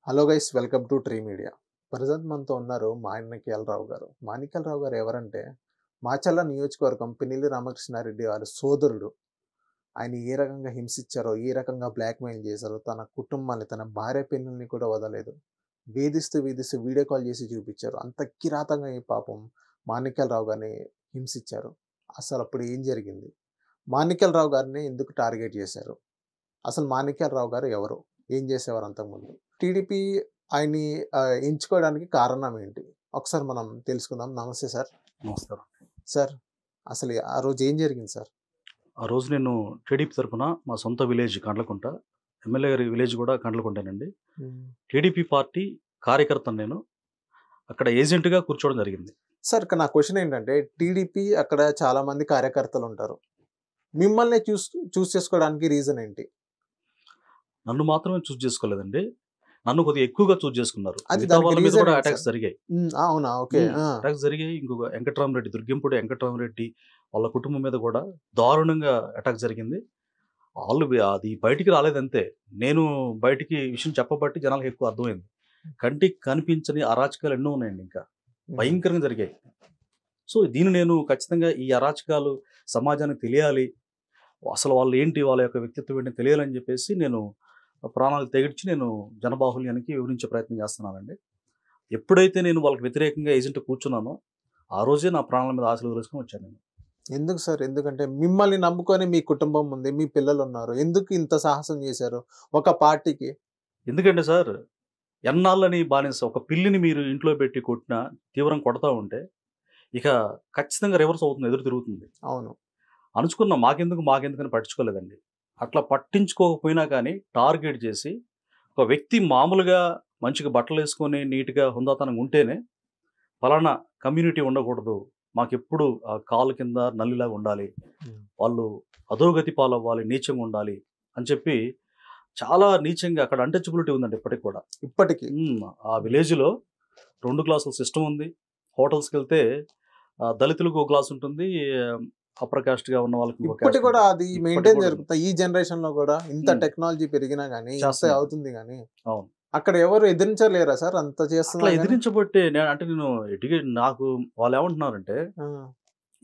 Hello guys, welcome to tree media. Present మనతో ఉన్నారు మాణిక్యాలరావు గారు. మాణిక్యాలరావు గారు ఎవరంటే మాచర్ల నియోజకవర్గం పిన్నెల్లి రామకృష్ణారెడ్డి వారి సోదరుడు. ఆయన ఏ రకంగా హింసించారో, ఏ రకంగా బ్లాక్‌మెయిల్ చేశారో, తన కుటుంబాన్ని, తన భార్య పిల్లల్ని కూడా వదలలేదు. వేధిస్తూ వీడియో కాల్ చేసి చూపించారు. అంత కిరాతకంగా ఈ పాపం మాణిక్యాలరావు గారిని హింసించారు. అసలప్పుడు ఏం జరిగింది? మాణిక్యాలరావు గారిని ఎందుకు టార్గెట్ చేశారు? అసలు మాణిక్యాలరావు గారు ఎవరు? ఏం చేసేవారు అంతకుముందు? టీడీపీ ఆయన్ని ఎంచుకోవడానికి కారణం ఏంటి? ఒకసారి మనం తెలుసుకుందాం. నమస్తే సార్. నమస్కారం. సార్, అసలు ఆ రోజు ఏం జరిగింది సార్? ఆ రోజు నేను టీడీపీ తరపున మా సొంత విలేజ్ కండ్లకుంట, ఎమ్మెల్యే గారి విలేజ్ కూడా కండ్లకుంటేనండి. హ్మ్. టీడీపీ పార్టీ కార్యకర్తను నేను. అక్కడ ఏజెంట్‌గా కూర్చోవడం జరిగింది. సార్, ఇక్కడ నా క్వెషన్ ఏంటంటే టీడీపీ అక్కడ చాలా మంది కార్యకర్తలుంటారు. మిమ్మల్ని చూస్ చేసుకోవడానికి రీజన్ ఏంటి? నన్ను మాత్రమే చూజ్ చేసుకోలేదండి. నన్ను కొద్దిగా ఎక్కువగా చూజ్ చేసుకున్నారు. అది మిగతా దానికి వాళ్ళ మీద రీజన్ కూడా ఏంటి అటాక్స్ సార్? జరిగాయి. అవునా? ఓకే. ఆ! అటాక్స్ జరిగాయి. ఇంకొక వెంకట్రామరెడ్డి, దుర్గంపూడి వెంకట్రామరెడ్డి వాళ్ళ కుటుంబం మీద కూడా దారుణంగా అటాక్ జరిగింది. అది బయటికి రాలేదంతే. నేను బయటికి ఈ విషయం చెప్పబట్టి జనాలకు ఎక్కువ అర్థమైంది. కంటికి కనిపించని అరాచకాలు ఎన్నో ఉన్నాయండి ఇంకా. హ్మ్. భయంకరంగా జరిగాయి. సో, దీన్ని నేను ఖచ్చితంగా ఈ అరాచకాలు సమాజానికి తెలియాలి. అసలు వాళ్ళు ఏంటి? వాళ్ళ యొక్క వ్యక్తిత్వం ఏంటి? తెలియాలని చెప్పేసి నేను ప్రాణాలు తెగించి నేను జనబాహుల్యానికి వివరించే ప్రయత్నం చేస్తున్నానండి. ఎప్పుడైతే నేను వాళ్ళకి వ్యతిరేకంగా ఏజెంట్ కూర్చున్నానో, ఆ రోజే నా ప్రాణాల మీద ఆశలు వదిలేసుకొని వచ్చాను నేను. ఎందుకు సార్? ఎందుకంటే మిమ్మల్ని నమ్ముకొని మీ కుటుంబం ఉంది. మీ పిల్లలున్నారు. ఎందుకు ఇంత సాహసం చేశారు ఒక పార్టీకి? ఎందుకంటే సార్, ఎన్నాళ్ళని బానిస ఒక పిల్లిని మీరు ఇంట్లో పెట్టి కొట్టినా, తీవ్రంగా కొడతా ఉంటే, ఇక ఖచ్చితంగా రివర్స్ అవుతుంది. ఎదురు తిరుగుతుంది. అవును. అణుచుకున్నాం. మాకెందుకని పట్టించుకోలేదండి. అట్లా పట్టించుకోకపోయినా కానీ టార్గెట్ చేసి, ఒక వ్యక్తి మామూలుగా మంచిగా బట్టలేసుకొని నీట్‌గా హుందాతనంగా ఉంటేనే, పలానా కమ్యూనిటీ ఉండకూడదు. మాకెప్పుడు కాలు కింద నల్లిలాగా ఉండాలి. హ్మ్. వాళ్ళు అధోగతి పాలవ్వాలి, నీచంగా ఉండాలి అని చెప్పి చాలా నీచంగా అక్కడ అన్‌టచబిలిటీ ఉందండి ఇప్పటికి కూడా. ఇప్పటికి. ఆ విలేజ్‌లో 2 గ్లాసుల సిస్టమ్ ఉంది. హోటల్స్‌కెళ్తే దళితులకు ఒక గ్లాస్ ఉంటుంది. అప్పర్ కాస్ట్‌గా ఉన్న వాళ్ళకి ఇంకో ఇప్పటికి క్యాస్ట్ కూడా ఉంటుంది. అది ఇప్పటికి మెయింటైన్ కూడా ఉంది. జరుగుతాయి. ఈ జనరేషన్‌లో గూడా ఇంత హ్మ్. టెక్నాలజీ పెరిగినా గాని, ఇంత చేస్తున్నారు. అవుతుంది గాని, అవును. అక్కడ ఎవరు ఎదిరించలేరా సార్? అంత అట్లా చేస్తున్నా గాని? ఎదిరించబట్టే నేను నాకు వాళ్ళేమంటున్నారంటే, ఆ!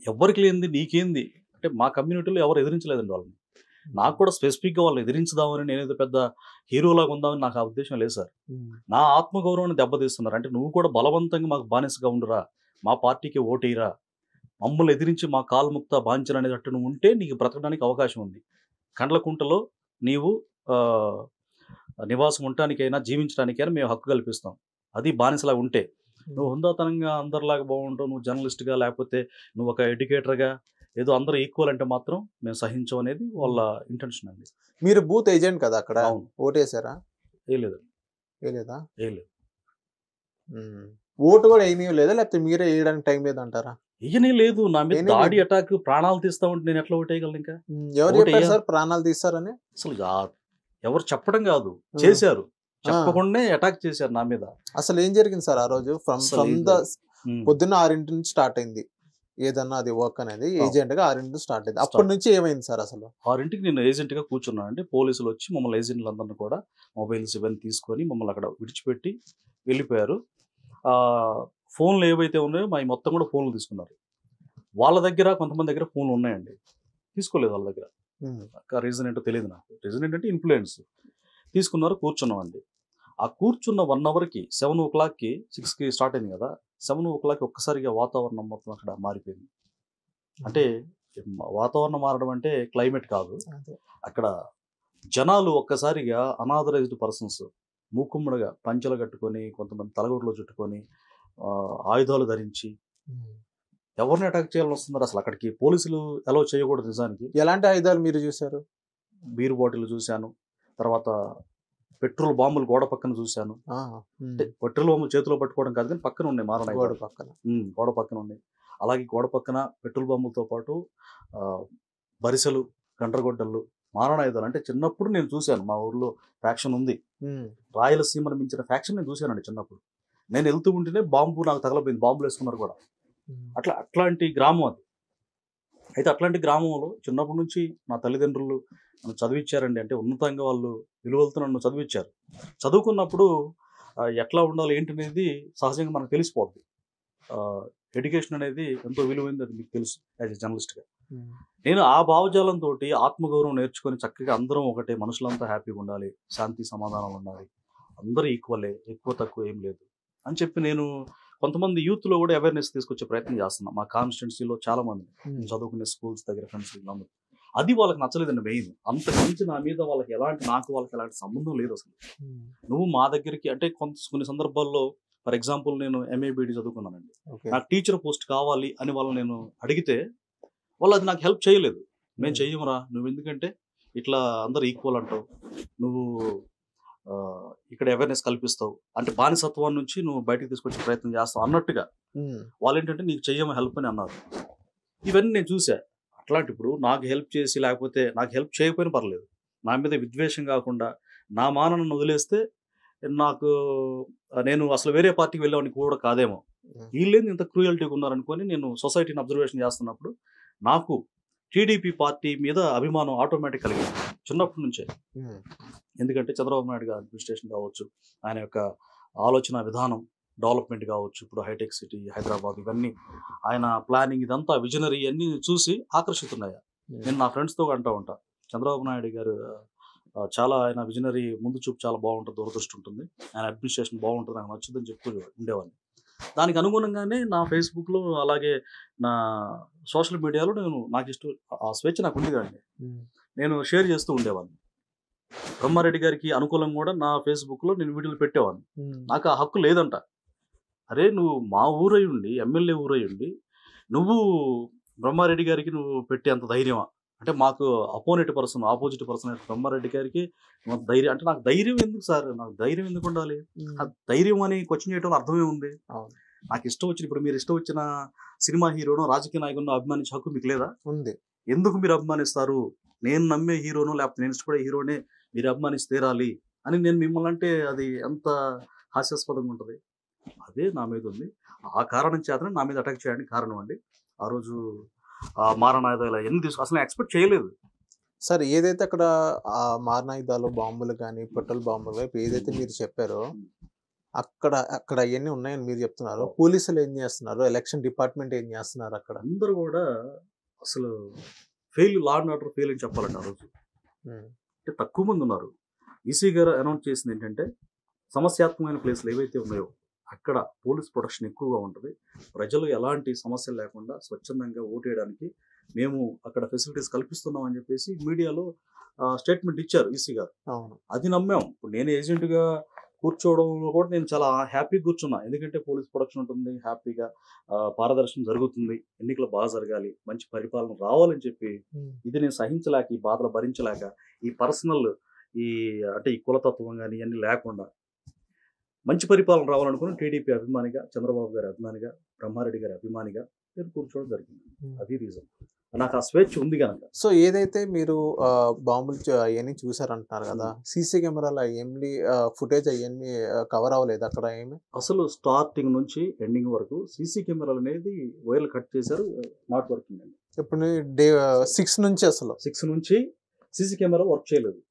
"ఎవ్వరికి లేనిది నీకేంది?" అంటే మా కమ్యూనిటీలో ఎవరు ఎదిరించలేదండి వాళ్ళని. నాకు హ్మ్. కూడా స్పెసిఫిక్‌గా వాళ్ళని ఎదిరించుదామని నేనేదో పెద్ద హీరోలాగా ఉందామని నాకు ఆ ఉద్దేశ్యం లేదు సార్. హ్మ్. నా ఆత్మగౌరవాన్ని దెబ్బతీస్తున్నారు. అంటే నువ్వు కూడా బలవంతంగా మాకు బానిసగా ఉండురా, మా పార్టీకి ఓటెయ్యరా, మమ్మల్ని ఎదిరించి మా కాలు ముక్త బాంచన్ అనేటట్టు నువ్వు ఉంటే నీకు బ్రతకడానికి అవకాశం ఉంది. కండ్లకుంటలో నీవు ఆహ్, నివాసం ఉండటానికైనా, జీవించడానికైనా మేము హక్కు కల్పిస్తాం. అది బానిసలాగా ఉంటే. నువ్వు హ్మ్. హుందాతనంగా అందరిలాగా బాగుంటావు. నువ్వు జర్నలిస్ట్‌గా లేకపోతే నువ్వు ఒక ఎడ్యుకేటర్‌గా ఏదో అందరూ ఈక్వల్ అంటే మాత్రం మేము సహించం అనేది వాళ్ళ హ్మ్. ఇంటెన్షన్ అండి. మీరు బూత్ ఏజెంట్ కదా అక్కడ? అవును. ఓటేసారా? ఏయలేదు. ఏయలేదా? ఏయలేదు. హ్మ్. ఓటు గూడా ఎయనీయలేదా? లేకపోతే మీరే ఎయడానికి టైం లేదంటారా? ఎయ్యనే లేదు. నా మీద దాడి ఎయనీయలేదు. అటాక్ ప్రాణాలు తీస్తా ఉంటే నేను ఎట్లా ఓటేయగలనింకా? హ్మ్. ఎవరు చెప్పారు ఓటెయ్య సార్ ప్రాణాలు తీస్తారని? అసలు ఎవరు చెప్పడం గాదు. ఆ! చేశారు. ఆ! చెప్పకుండానే అటాక్ చేశారు నా మీద. అసలేం జరిగింది సార్ ఆ రోజు? ఫ్రమ్ ఫ్రమ్ ద అస్సలేదు. హ్మ్. పొద్దున్న 6 నుంచి స్టార్ట్ అయింది. ఏదన్నా అది వర్క్ అనేది అవును. ఏజెంట్‌గా 6 నుంచి స్టార్ట్ అయింది. అప్పటి స్టార్ట్. నుంచి ఏమైంది సార్ అసలు? 6కి నేను ఏజెంట్‌గా కూర్చున్నానండి. పోలీసులొచ్చి మమ్మల్ని ఏజెంట్లందరిని కూడా మొబైల్స్ ఇవన్నీ తీసుకొని మమ్మల్ని అక్కడ విడిచిపెట్టి వెళ్ళిపోయారు. ఆహ్, ఫోన్‌లు ఏవైతే ఉన్నాయో మాయి మొత్తం కూడా ఫోన్‌లు తీసుకున్నారు. వాళ్ళ దగ్గర కొంతమంది దగ్గర ఫోన్‌లున్నాయండి. తీసుకోలేదు వాళ్ళ దగ్గర. హ్మ్. రీజన్ ఏంటో తెలీదు నాకు. రీజన్ ఏంటంటే ఇన్‌ఫ్లూయెన్స్. తీసుకున్నారు, కూర్చున్నామండి. ఆ కూర్చున్న 1 అవర్‌కి 7:00కి 6కి స్టార్ట్ అయింది గదా! 7:00కి ఒక్కసారిగా వాతావరణం మొత్తం అక్కడ మారిపోయింది. అంటే హ్మ్. వాతావరణం మారడం అంటే క్లైమేట్ కాదు. అదే. అక్కడ జనాలు ఒక్కసారిగా అనాథరైజ్డ్ పర్సన్స్ మూకుమ్మడిగా పంచెలు కట్టుకొని, కొంతమంది తలగొడ్లు చుట్టుకొని, ఆయుధాలు ధరించి హ్మ్. ఎవరిని అటాక్ చేయాలని వస్తున్నారు అసలు అక్కడికి. పోలీసులు అలౌ చేయకూడదు నిజానికి. ఎలాంటి ఆయుధాలు మీరు జూసారు? బీర్ బాటిల్లు చూశాను. తర్వాత పెట్రోల్ బాంబులు గోడ పక్కన చూశాను. ఆ! అంటే హ్మ్. పెట్రోల్ బాంబులు చేతిలో పట్టుకోవడం కాదు గానీ పక్కన ఉన్నాయి గోడ మారణాయుధాలు. పక్కన. గోడ పక్కన ఉన్నాయి. అలాగే గోడ పక్కన పెట్రోల్ బాంబులతో పాటు ఆహ్, బరిసెలు, గండ్రగొడ్డళ్ళు, మారణాయుధాలు. అంటే చిన్నప్పుడు నేను చూశాను. మా ఊర్లో ఫ్యాక్షన్ ఉంది. హ్మ్. రాయలసీమను మించిన ఫ్యాక్షన్ నేను చూశానండి చిన్నప్పుడు. నేను ఎళ్తూ ఉంటేనే బాంబు నాకు తగలబోయింది. బాంబులేసుకున్నారు కూడా. హ్మ్. అట్లాంటి గ్రామం అది. అయితే అట్లాంటి గ్రామంలో చిన్నప్పటి నుంచి నా తల్లిదండ్రులు నన్ను చదివిచ్చారండి. అంటే ఉన్నతంగా వాళ్ళు విలువలతో నన్ను చదివిచ్చారు. చదువుకున్నప్పుడు ఎట్లా ఉండాలి ఏంటి అనేది సహజంగా మనకు తెలిసిపోద్ది. ఎడ్యుకేషన్ అనేది ఎంతో విలువైంది, అది మీకు తెలుసు యాజ్ ఎ జర్నలిస్ట్గా. నేను ఆ భావజాలంతో ఆత్మగౌరవం నేర్చుకొని చక్కగా అందరం ఒకటే, మనుషులంతా హ్యాపీగా ఉండాలి, శాంతి సమాధానాలు ఉండాలి, అందరూ ఈక్వలే, ఎక్కువ తక్కువ ఏం లేదు అని చెప్పి నేను కొంతమంది యూత్లో కూడా అవేర్నెస్ తీసుకొచ్చే ప్రయత్నం చేస్తున్నాను. మా కాన్స్టిట్యున్సీలో చాలా మంది చదువుకునే స్కూల్స్ దగ్గర ఫ్రెండ్స్ అందరూ. అది వాళ్ళకి నచ్చలేదండి మెయిన్. అంతకు మించి నా మీద వాళ్ళకి వాళ్ళకి ఎలాంటి సంబంధం లేదు అసలు. నువ్వు మా దగ్గరికి అంటే కొన్ని సందర్భాల్లో ఫర్ ఎగ్జాంపుల్ నేను ఎంఏబిడి చదువుకున్నానండి. నాకు టీచర్ పోస్ట్ కావాలి అని వాళ్ళు నేను అడిగితే వాళ్ళు అది నాకు హెల్ప్ చేయలేదు. మేము చెయ్యమురా, నువ్వు ఎందుకంటే ఇట్లా అందరు ఈక్వల్ అంటావు, నువ్వు ఇక్కడ అవేర్నెస్ కల్పిస్తావు అంటే బానిసత్వం నుంచి నువ్వు బయటకు తీసుకొచ్చే ప్రయత్నం చేస్తావు అన్నట్టుగా వాళ్ళు ఏంటంటే నీకు చెయ్యమ హెల్ప్ అని అన్నారు. ఇవన్నీ నేను చూసా. అట్లాంటి ఇప్పుడు నాకు హెల్ప్ చేసి లేకపోతే నాకు హెల్ప్ చేయకపోయినా పర్లేదు, నా మీద విద్వేషం కాకుండా నా మానను వదిలేస్తే నాకు నేను అసలు వేరే పార్టీకి వెళ్ళేవాడిని కూడా కాదేమో, వీళ్ళేంది ఇంత క్రూయల్టీగా ఉన్నారనుకొని నేను సొసైటీని అబ్జర్వేషన్ చేస్తున్నప్పుడు నాకు టీడీపీ పార్టీ మీద అభిమానం ఆటోమేటిక్ కలిగింది చిన్నప్పటి నుంచే. ఎందుకంటే చంద్రబాబు నాయుడు గారి అడ్మినిస్ట్రేషన్ కావచ్చు, ఆయన యొక్క ఆలోచన విధానం, డెవలప్మెంట్ కావచ్చు, ఇప్పుడు హైటెక్ సిటీ హైదరాబాద్, ఇవన్నీ ఆయన ప్లానింగ్, ఇదంతా విజనరీ అన్నీ చూసి ఆకర్షితున్నాయా. నేను నా ఫ్రెండ్స్తో అంటూ ఉంటా, చంద్రబాబు నాయుడు గారు చాలా ఆయన విజనరీ, ముందు చూపు చాలా బాగుంటుంది, దూరదృష్టి ఉంటుంది, ఆయన అడ్మినిస్ట్రేషన్ బాగుంటుంది, నాకు నచ్చుదని చెప్తూ ఉండేవాడిని. దానికి అనుగుణంగానే నా ఫేస్బుక్లో అలాగే నా సోషల్ మీడియాలో నాకు ఇష్టం ఆ స్వేచ్ఛ నాకు ఉంది కదండి, నేను షేర్ చేస్తూ ఉండేవాడిని. బ్రహ్మారెడ్డి గారికి అనుకూలం కూడా నా ఫేస్బుక్లో నేను వీడియోలు పెట్టేవాడిని. నాకు ఆ హక్కు లేదంట. అరే నువ్వు మా ఊరై ఉండి, ఎమ్మెల్యే ఊరై ఉండి, నువ్వు బ్రహ్మారెడ్డి గారికి నువ్వు పెట్టే అంత ధైర్యమా అంటే, మాకు ఆపోజిట్ పర్సన్ బ్రహ్మారెడ్డి గారికి ధైర్యం అంటే, నాకు ధైర్యం ఎందుకు సార్, నాకు ధైర్యం ఎందుకు ఉండాలి? ఆ ధైర్యం అని క్వశ్చన్ చేయడం అర్థమే ఉంది. నాకు ఇష్టం వచ్చిన, ఇప్పుడు మీరు ఇష్టం వచ్చిన సినిమా హీరోను, రాజకీయ నాయకులను అభిమానించే హక్కు మీకు లేదా? ఉంది. ఎందుకు మీరు అభిమానిస్తారు? నేను నమ్మే హీరోను లేకపోతే నేను ఇష్టపడే హీరోనే మీరు అభిమానించి తీరాలి అని నేను మిమ్మల్ని అంటే అది ఎంత హాస్యాస్పదంగా ఉంటుంది. అదే నా మీద ఉంది. ఆ కారణం చేతనే నా మీద అటాక్ చేయడానికి కారణం అండి. ఆ రోజు మారణాయుధాలు అవన్నీ అసలు ఎక్స్పెక్ట్ చేయలేదు సార్. ఏదైతే అక్కడ మారణాయుధాలు, బాంబులు కానీ, పెట్రోల్ బాంబుల వైపు ఏదైతే మీరు చెప్పారో అక్కడ అవన్నీ ఉన్నాయని మీరు చెప్తున్నారు. పోలీసులు ఏం చేస్తున్నారు? ఎలక్షన్ డిపార్ట్మెంట్ ఏం చేస్తున్నారు? అక్కడ అందరూ కూడా అసలు లా అండ్ ఆర్డర్ ఫెయిల్ అని చెప్పాలండి. ఆ రోజు అంటే తక్కువ మంది ఉన్నారు. ఈసీ గారు అనౌన్స్ చేసింది ఏంటంటే, సమస్యాత్మకమైన ప్లేస్లు ఏవైతే ఉన్నాయో అక్కడ పోలీస్ ప్రొటెక్షన్ ఎక్కువగా ఉంటుంది, ప్రజలు ఎలాంటి సమస్యలు లేకుండా స్వచ్ఛందంగా ఓటేయడానికి మేము అక్కడ ఫెసిలిటీస్ కల్పిస్తున్నాం అని చెప్పేసి మీడియాలో స్టేట్మెంట్ ఇచ్చారు ఈసీ గారు. అది నమ్మాం. ఇప్పుడు నేను ఏజెంట్గా కూర్చోవడంలో కూడా నేను చాలా హ్యాపీగా కూర్చున్నా. ఎందుకంటే పోలీస్ ప్రొటెక్షన్ ఉంటుంది, హ్యాపీగా పారదర్శనం జరుగుతుంది, ఎన్నికలు బాగా జరగాలి, మంచి పరిపాలన రావాలని చెప్పి ఇది నేను సహించలేక, ఈ బాధలు భరించలేక, ఈ పర్సనల్ అంటే ఈ కులతత్వం కానీ ఇవన్నీ లేకుండా మంచి పరిపాలన రావాలనుకుని టీడీపీ అభిమానిగా, చంద్రబాబు గారి అభిమానిగా, బ్రహ్మారెడ్డి గారి అభిమానిగా నేను కూర్చోవడం జరిగింది. అది రీజన్. నాకు ఆ స్వేచ్ఛ ఉంది కనుక. సో ఏదైతే మీరు బాంబులు అవన్నీ చూసారంటున్నారు కదా, సీసీ కెమెరాల ఏమి ఫుటేజ్ అవన్నీ కవర్ అవ్వలేదు అక్కడ ఏమి? అసలు స్టార్టింగ్ నుంచి ఎండింగ్ వరకు సీసీ కెమెరాలు అనేది వైర్లు కట్ చేశారు, నాట్ వర్కింగ్ అండి. ఇప్పుడు డే 6 నుంచి అసలు 6 నుంచి సీసీ కెమెరా వర్క్ చేయలేదు,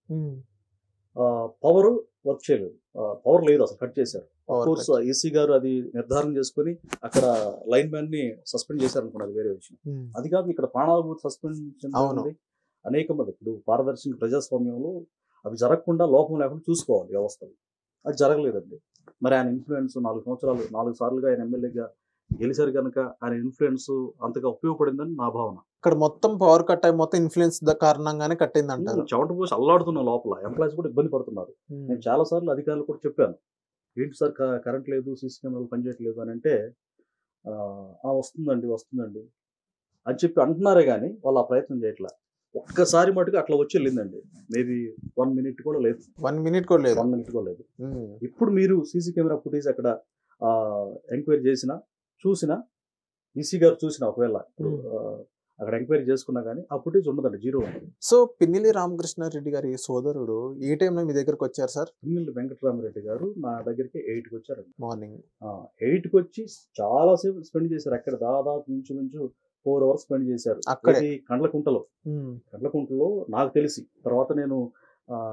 పవర్ వర్క్ చేయలేదు, పవర్ లేదు, అసలు కట్ చేశారు. కోర్స్ ఈసీ గారు అది నిర్ధారణ చేసుకుని అక్కడ లైన్ మ్యాన్ ని సస్పెండ్ చేశారు అనుకున్నారు, అది వేరే విషయం. అది కాదు, ఇక్కడ ప్రాణాలు సస్పెండ్ అనేక మంది. ఇప్పుడు పారదర్శక ప్రజాస్వామ్యంలో అవి జరగకుండా, లోపం లేకుండా చూసుకోవాలి వ్యవస్థలు. అది జరగలేదండి. మరి ఆయన ఇన్ఫ్లుయెన్స్ 4 సార్లుగా ఆయన ఎమ్మెల్యేగా గెలిచారు కనుక ఆయన ఇన్ఫ్లుయెన్స్ అంతగా ఉపయోగపడిందని నా భావన. ఇక్కడ మొత్తం పవర్ కట్ అయ్యి మొత్తం ఇన్ఫ్లుయెన్స్ కారణంగానే కట్టింది అంటారు. చెమట పోసి అల్లాడుతున్న లోపల ఎంప్లాయీస్ కూడా ఇబ్బంది పడుతున్నారు. నేను చాలా సార్లు అధికారులు కూడా చెప్పాను, ఏంటి సార్ కరెంట్ లేదు, సీసీ కెమెరాలు పనిచేయట్లేదు అని అంటే, వస్తుందండి అని చెప్పి అంటున్నారే కానీ వాళ్ళు ఆ ప్రయత్నం చేయట్లా. ఒక్కసారి మటుకు అట్లా వచ్చి వెళ్ళిందండి, మేబీ 1 మినిట్ కూడా లేదు. 1 మినిట్ కూడా లేదు. ఇప్పుడు మీరు సీసీ కెమెరా ఫుటేజ్ అక్కడ ఎంక్వైరీ చూసినా ఈసీ గారు చూసినా, ఒకవేళ అక్కడ ఎంక్వైరీ చేసుకున్నా కానీ ఆ ఫుటేజ్ ఉండదండి, 0 ఉంటుంది. సో పిన్నెల్లి రామకృష్ణారెడ్డి గారి సోదరుడు ఏ టైంలో మీ దగ్గరకు వచ్చారు సార్? పిన్నెల్లి వెంకటరామరెడ్డి గారు నా దగ్గరికి 8కి వచ్చారండి. మార్నింగ్ 8కి వచ్చి చాలాసేపు స్పెండ్ చేశారు అక్కడ, దాదాపు ఇంచుమించు 4 అవర్స్ స్పెండ్ చేశారు అక్కడ కండ్లకుంటలో. నాకు తెలిసి తర్వాత నేను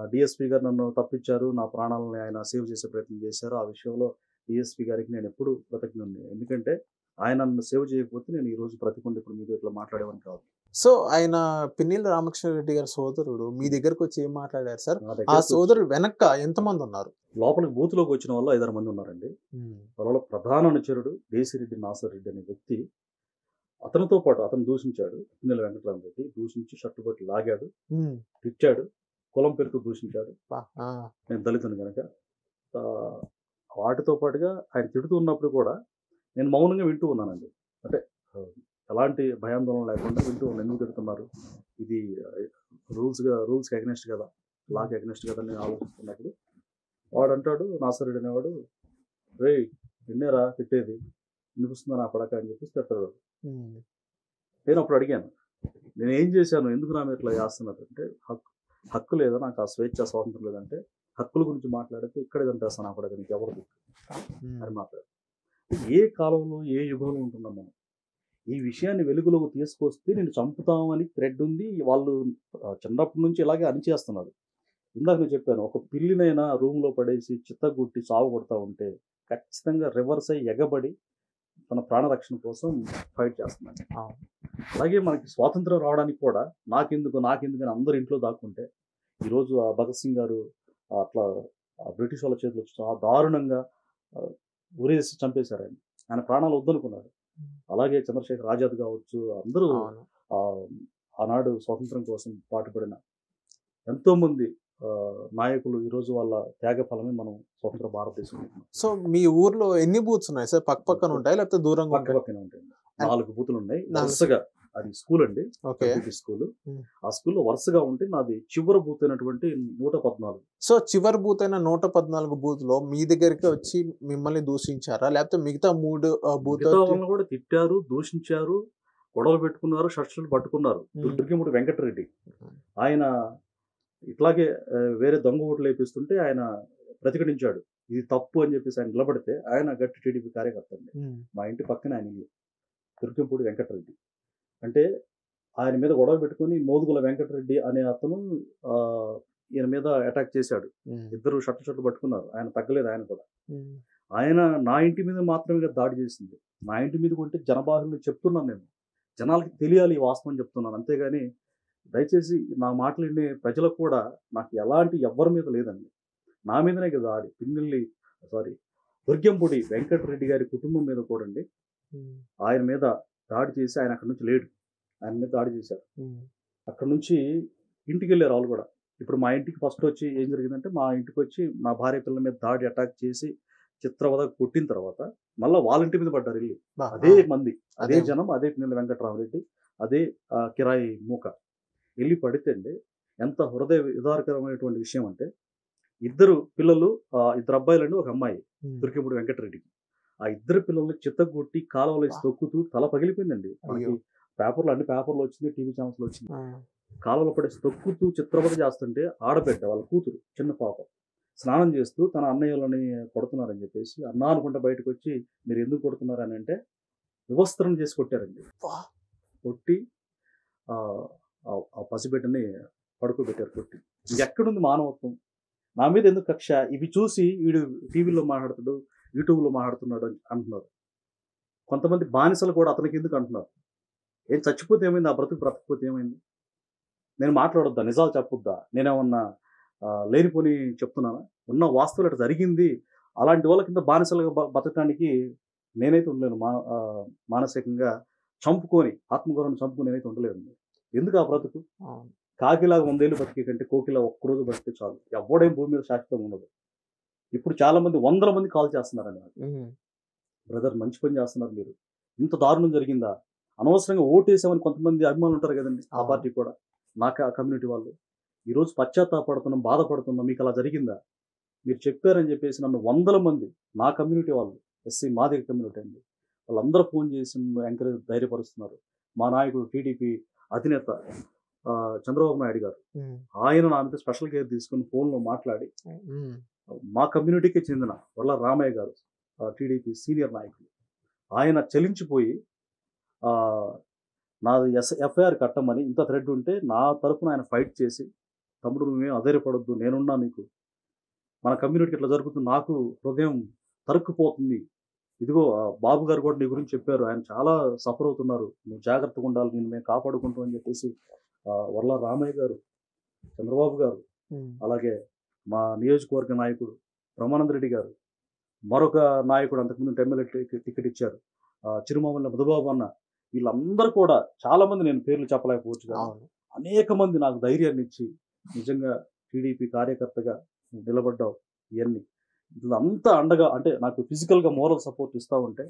డిఎస్పీ గారు నన్ను తప్పించారు, నా ప్రాణాలని ఆయన సేవ్ చేసే ప్రయత్నం చేశారు. ఆ విషయంలో డిఎస్పీ గారికి నేను ఎప్పుడూ కృతజ్ఞుడిని. ఎందుకంటే ఆయన నన్ను సేవ్ చేయకపోతే నేను ఈరోజు బ్రతికుండి ఇప్పుడు మీతో ఇట్లా మాట్లాడేవాడిని కాదు. సో, ఆయన పిన్నెల్లి రామకృష్ణారెడ్డి గారి సోదరుడు మీ దగ్గరకొచ్చి ఏం మాట్లాడారు సార్? నా ఆ దగ్గరకు వచ్చి సోదరుడు వెనక ఎంతమందున్నారు? లోపలికి బూత్‌లోకి వచ్చిన వాళ్ళు 5, 6 మంది ఉన్నారండి. వాళ్ళలో ప్రధాన అనుచరుడు దేశిరెడ్డి నాసర్ రెడ్డి అనే వ్యక్తి. అతనితో పాటు అతను దూషించాడు. పిన్నెల్లి వెంకటరామరెడ్డి దూషించి షర్ట్ బట్టి లాగాడు, హ్మ్. తిట్టాడు, కులం పేరుతో దూషించాడు. అబ్బా! ఆ! నేను దళితుని గనక. ఆహ్, వాటితో పాటుగా ఆయన తిడుతూ ఉన్నప్పుడు కూడా నేను మౌనంగా వింటూ ఉన్నానండి. అంటే ఆహ్, ఎలాంటి భయాందోళన లేకుండా వింటూ ఉన్నాను. ఎందుకు తిడుతున్నారు? ఇది రూల్స్‌కి అగైనెస్ట్ కదా! లాకి అగైనెస్ట్ కదా! అని నేను ఆలోచిస్తున్నప్పుడు వాడంటాడు, నాసర్ రెడ్డి అనేవాడు, "రేయ్! నిన్నేరా తిట్టేది. వినిపిస్తుందా నా కొడకా" అని చెప్పేసి తిడతాడు. హ్మ్. నేను అప్పుడు అడిగాను, నేనేం చేశాను? ఎందుకు నా మీద ఇట్లా చేస్తున్నారు? అంటే హక్కు లేదా? నాకు ఆ స్వేచ్ఛ, స్వాతంత్రం లేదంటే, హక్కుల గురించి మాట్లాడితే ఇక్కడే చంపేస్తాను నా కొడకా నీకెవరు దిక్కు హ్మ్. అని మాట్లాడారు. ఏ కాలంలో, ఏ యుగంలో ఉంటున్నాం మనం? ఈ విషయాన్ని వెలుగులోకి తీసుకొస్తే నిన్ను చంపుతామని థ్రెడ్ ఉంది. వాళ్ళు చిన్నప్పటి నుంచి ఇలాగే అణిచేస్తున్నారు. ఇందాక నేను చెప్పాను. ఒక పిల్లినైనా రూమ్‌లో పడేసి చిత్తగుట్టి సావగొడతా ఉంటే, ఖచ్చితంగా రివర్స్ అయ్యి ఎగబడి తన ప్రాణరక్షణ కోసం ఫైట్ చేస్తున్నాడు. అవును. అలాగే మనకి స్వాతంత్రం రావడానికి కూడా నాకెందుకని అందరూ ఇంట్లో దాక్కుంటే, ఈరోజు ఆ భగత్ సింగ్ గారు అట్లా బ్రిటిష్ వాళ్ళ చేతిలో చాలా దారుణంగా ఆహ్, ఉరేసి చంపేశారాయన. ఆయన ప్రాణాలు వద్దనుకున్నాడు. అలాగే చంద్రశేఖర్ ఆజాద్ కావచ్చు, అందరూ అవును. ఆహ్, ఆనాడు స్వాతంత్రం కోసం పాటుపడిన ఎంతోమంది నాయకులు ఈరోజు వాళ్ళ త్యాగ ఫలమే మనం స్వతంత్ర భారతదేశంలో ఉన్నాం. సో, మీ ఊర్లో ఎన్ని బూత్స్ ఉన్నాయి సార్? పక్కన ఉంటాయా? లేకపోతే దూరంగా పక్క ఉంటాయా? పక్కనే ఉంటాయండి. అండ్ 4 బూతులున్నాయి. 4 వరుసగా అది స్కూల్ అండి. ఓకే. MPP school. హ్మ్. ఆ స్కూల్‌లో వరుసగా ఉంటే నాది చివరి బూత్ అయినటువంటి 114. సో, చివరి బూత్ అయిన 114 బూత్‌లో మీ దగ్గరికి వచ్చి మిమ్మల్ని దూషించారా? లేకపోతే మిగతా 3 మిగతా బూతొచ్చి వాళ్ళని కూడా తిట్టారు, దూషించారు, గొడవలు పెట్టుకున్నారు, షర్టులు పట్టుకున్నారు. హ్మ్. దుర్గముడి వెంకటరెడ్డి. ఆయన ఇట్లాగే వేరే దొంగ ఓట్లేపిస్తుంటే ఆయన ప్రతిఘటించాడు. ఇది తప్పు అని చెప్పేసి ఆయన నిలబడితే ఆయన గట్టి టీడీపీ కార్యకర్త అండి. హ్మ్. మా ఇంటి పక్కనే ఆయన ఇల్లు. దుర్గంపూడి వెంకటరెడ్డి. అంటే ఆయన మీద గొడవ పెట్టుకొని మోదుగుల వెంకటరెడ్డి అనే అతను ఆహ్, ఈయన మీద అటాక్ చేశాడు. హ్మ్. ఇద్దరు షర్టులు పట్టుకున్నారు. ఆయన తగ్గలేదు ఆయన కూడా. హ్మ్. ఆయన నా ఇంటి మీద మాత్రమే కదా దాడి చేసింది. నా ఇంటి మీదకుంటే జనబాహుల్యం చెప్తున్నాను నేను. జనాలకి తెలియాలి ఈ వాస్తవం చెప్తున్నాను. అంతేగాని దయచేసి నా మాటలు వినే ప్రజలకు కూడా నాకు ఎలాంటి ఎవ్వరి మీద లేదండి. నా మీదనే కదా దాడి. సారీ దుర్గంపూడి వెంకటరెడ్డి గారి కుటుంబం మీద కూడా అండి. హ్మ్. ఆయన మీద దాడి చేసి ఆయన అక్కడి నుంచి లేడు. ఆయన మీద దాడి చేశారు. హ్మ్. అక్కడి నుంచి ఇంటికెళ్ళారు ఆళ్ళు గూడా. ఇప్పుడు మా ఇంటికి ఫస్టొచ్చి ఏం జరిగిందంటే, మా ఇంటికొచ్చి నా భార్య పిల్లల మీద దాడి అటాక్ చేసి, చిత్రవద కొట్టిన తర్వాత, మళ్ళా వాళ్ళ ఇంటి మీద పడ్డారెళ్లి. బా! అదే ఆ! మంది, అదే అదే. జనం, అదే పిన్నెల్లి వెంకటరామరెడ్డి, అదే కిరాయి మూక. ఎళ్లి పడితే అండి, ఎంత హృదయ విదారకరమైనటువంటి విషయం అంటే, ఇద్దరు పిల్లలు ఇద్దరు అబ్బాయిలండి, ఒక అమ్మాయి. హ్మ్. తుర్కిపూడి వెంకటరెడ్డికి. ఆ ఇద్దరు పిల్లల్ని చితగ్గొట్టి కాలువలో బా! ఏసి తొక్కుతూ తల పగిలిపోయిందండి. అయ్యో! మనకి అన్ని పేపర్‌లో వచ్చింది, టీవీ ఛానల్స్‌లో వచ్చింది. ఆ! కాలువలో పడేసి తొక్కుతూ చిత్రవద చేస్తుంటే ఆడబిడ్డ వాళ్ళ కూతురు చిన్న పాప స్నానం చేస్తూ తన అన్నయ్యోళ్ళని కొడుతున్నారని చెప్పేసి అన్నా అనుకుంటా బయటకొచ్చి మీరు ఎందుకు కొడుతున్నారని అంటే వివస్త్రం చేసి కొట్టారండి. అబ్బా! కొట్టి ఆహ్, ఆ పసిబిడ్డని పడుకోబెట్టారు కొట్టి. ఇంకెక్కడుంది మానవత్వం? నా మీద ఎందుకు కక్ష? ఇవి చూసి వీడు టీవీలో మాట్లాడుతాడు, యూట్యూబ్‌లో మాట్లాడుతున్నాడు అని అంటున్నారు. కొంతమంది బానిసలు కూడా అతనికెందుకు అంటున్నారు. ఏం చచ్చిపోతే ఏమైంది? ఆ బ్రతుకు బ్రతకపోతే ఏమైంది? నేను మాట్లాడొద్దా? నిజాలు చెప్పొద్దా? నేనేమన్నా లేనిపోని చెప్తున్నానా? ఉన్న వాస్తవాలు ఇట్లా జరిగింది. అలాంటి వాళ్ళ కింద బానిసలుగా బతకడానికి నేనైతే ఉండలేను. మానసికంగా చంపుకొని, ఆత్మగౌరవాన్ని చంపుకొని నేనైతే ఉండలేనండి. ఎందుకు ఆ బ్రతుకు? అవును. కాకిలాగా 100 ఏళ్ళు బతికే కంటే కోకిల ఒక్కరోజు బతికితే చాలు. ఎవ్వడేం భూమి మీద శాశ్వతంగా ఉండడు. ఇప్పుడు చాలా మంది వందల మంది కాల్ చేస్తున్నారండి నాకు. హ్మ్. బ్రదర్ మంచి పని చేస్తున్నారు మీరు. ఇంత దారుణం జరిగిందా? అనవసరంగా ఓటేసామని కొంతమంది అభిమానులు ఉంటారు గదండీ! ఆ అవును. పార్టీకి కూడా. కమ్యూనిటీ వాళ్ళు. ఈరోజు పశ్చాత్తాపపడుతున్నాం, బాధపడుతున్నాం. మీకలా జరిగిందా? మీరు చెప్పారని జెప్పేసి నన్ను వందల మంది నా కమ్యూనిటీ వాళ్ళు, ఎస్సీ మాదిగ కమ్యూనిటీ అండి. వాళ్ళందరూ ఫోను జేసి నన్ను ధైర్యపరుస్తున్నారు. మా నాయకుడు టీడీపీ అధినేత చంద్రబాబు నాయుడు గారు. హ్మ్. ఆయన నా మీద స్పెషల్ కేర్ తీసుకొని ఫోన్‌లో మాట్లాడి హ్మ్. మా కమ్యూనిటీకే చెందిన వల్ల రామయ్య గారు టీడీపీ సీనియర్ నాయకులు. ఆయన చలించిపోయి ఆహ్, నాది ఎఫ్ఐఆర్ కట్టమని ఇంత థ్రెడ్ ఉంటే నా తరపున ఆయన ఫైట్ చేసి తమ్ముడు నువ్వేం అధైర్యపడొద్దు, నేనున్నా నీకు. మన కమ్యూనిటీకి ఇట్లా జరుగుతుంది, నాకు హృదయం తరుక్కుపోతుంది. ఇదిగో బాబు గారు కూడా నీ గురించి చెప్పారు. ఆయన చాలా సఫర్ అవుతున్నారు. నువ్వు జాగ్రత్తగా ఉండాలి. నిన్ను మేము కాపాడుకుంటాం అని చెప్పేసి వర్ల రామయ్య గారు, చంద్రబాబు గారు, అలాగే మా నియోజకవర్గ నాయకుడు బ్రహ్మానంద రెడ్డి గారు, మరొక నాయకుడు అంతకుముందు ఎమ్మెల్యే టికెట్ ఇచ్చారు చిరుమామల మధుబాబు అన్న, వీళ్ళందరూ కూడా చాలా మంది, నేను పేర్లు చెప్పలేకపోవచ్చు కానీ అనేక మంది నాకు ధైర్యాన్ని ఇచ్చి నిజంగా టీడీపీ కార్యకర్తగా నువ్వు నిలబడ్డావు. ఇవన్నీ ఇదంతా అండగా, అంటే నాకు ఫిజికల్గా మోరల్ సపోర్ట్ ఇస్తూ ఉంటే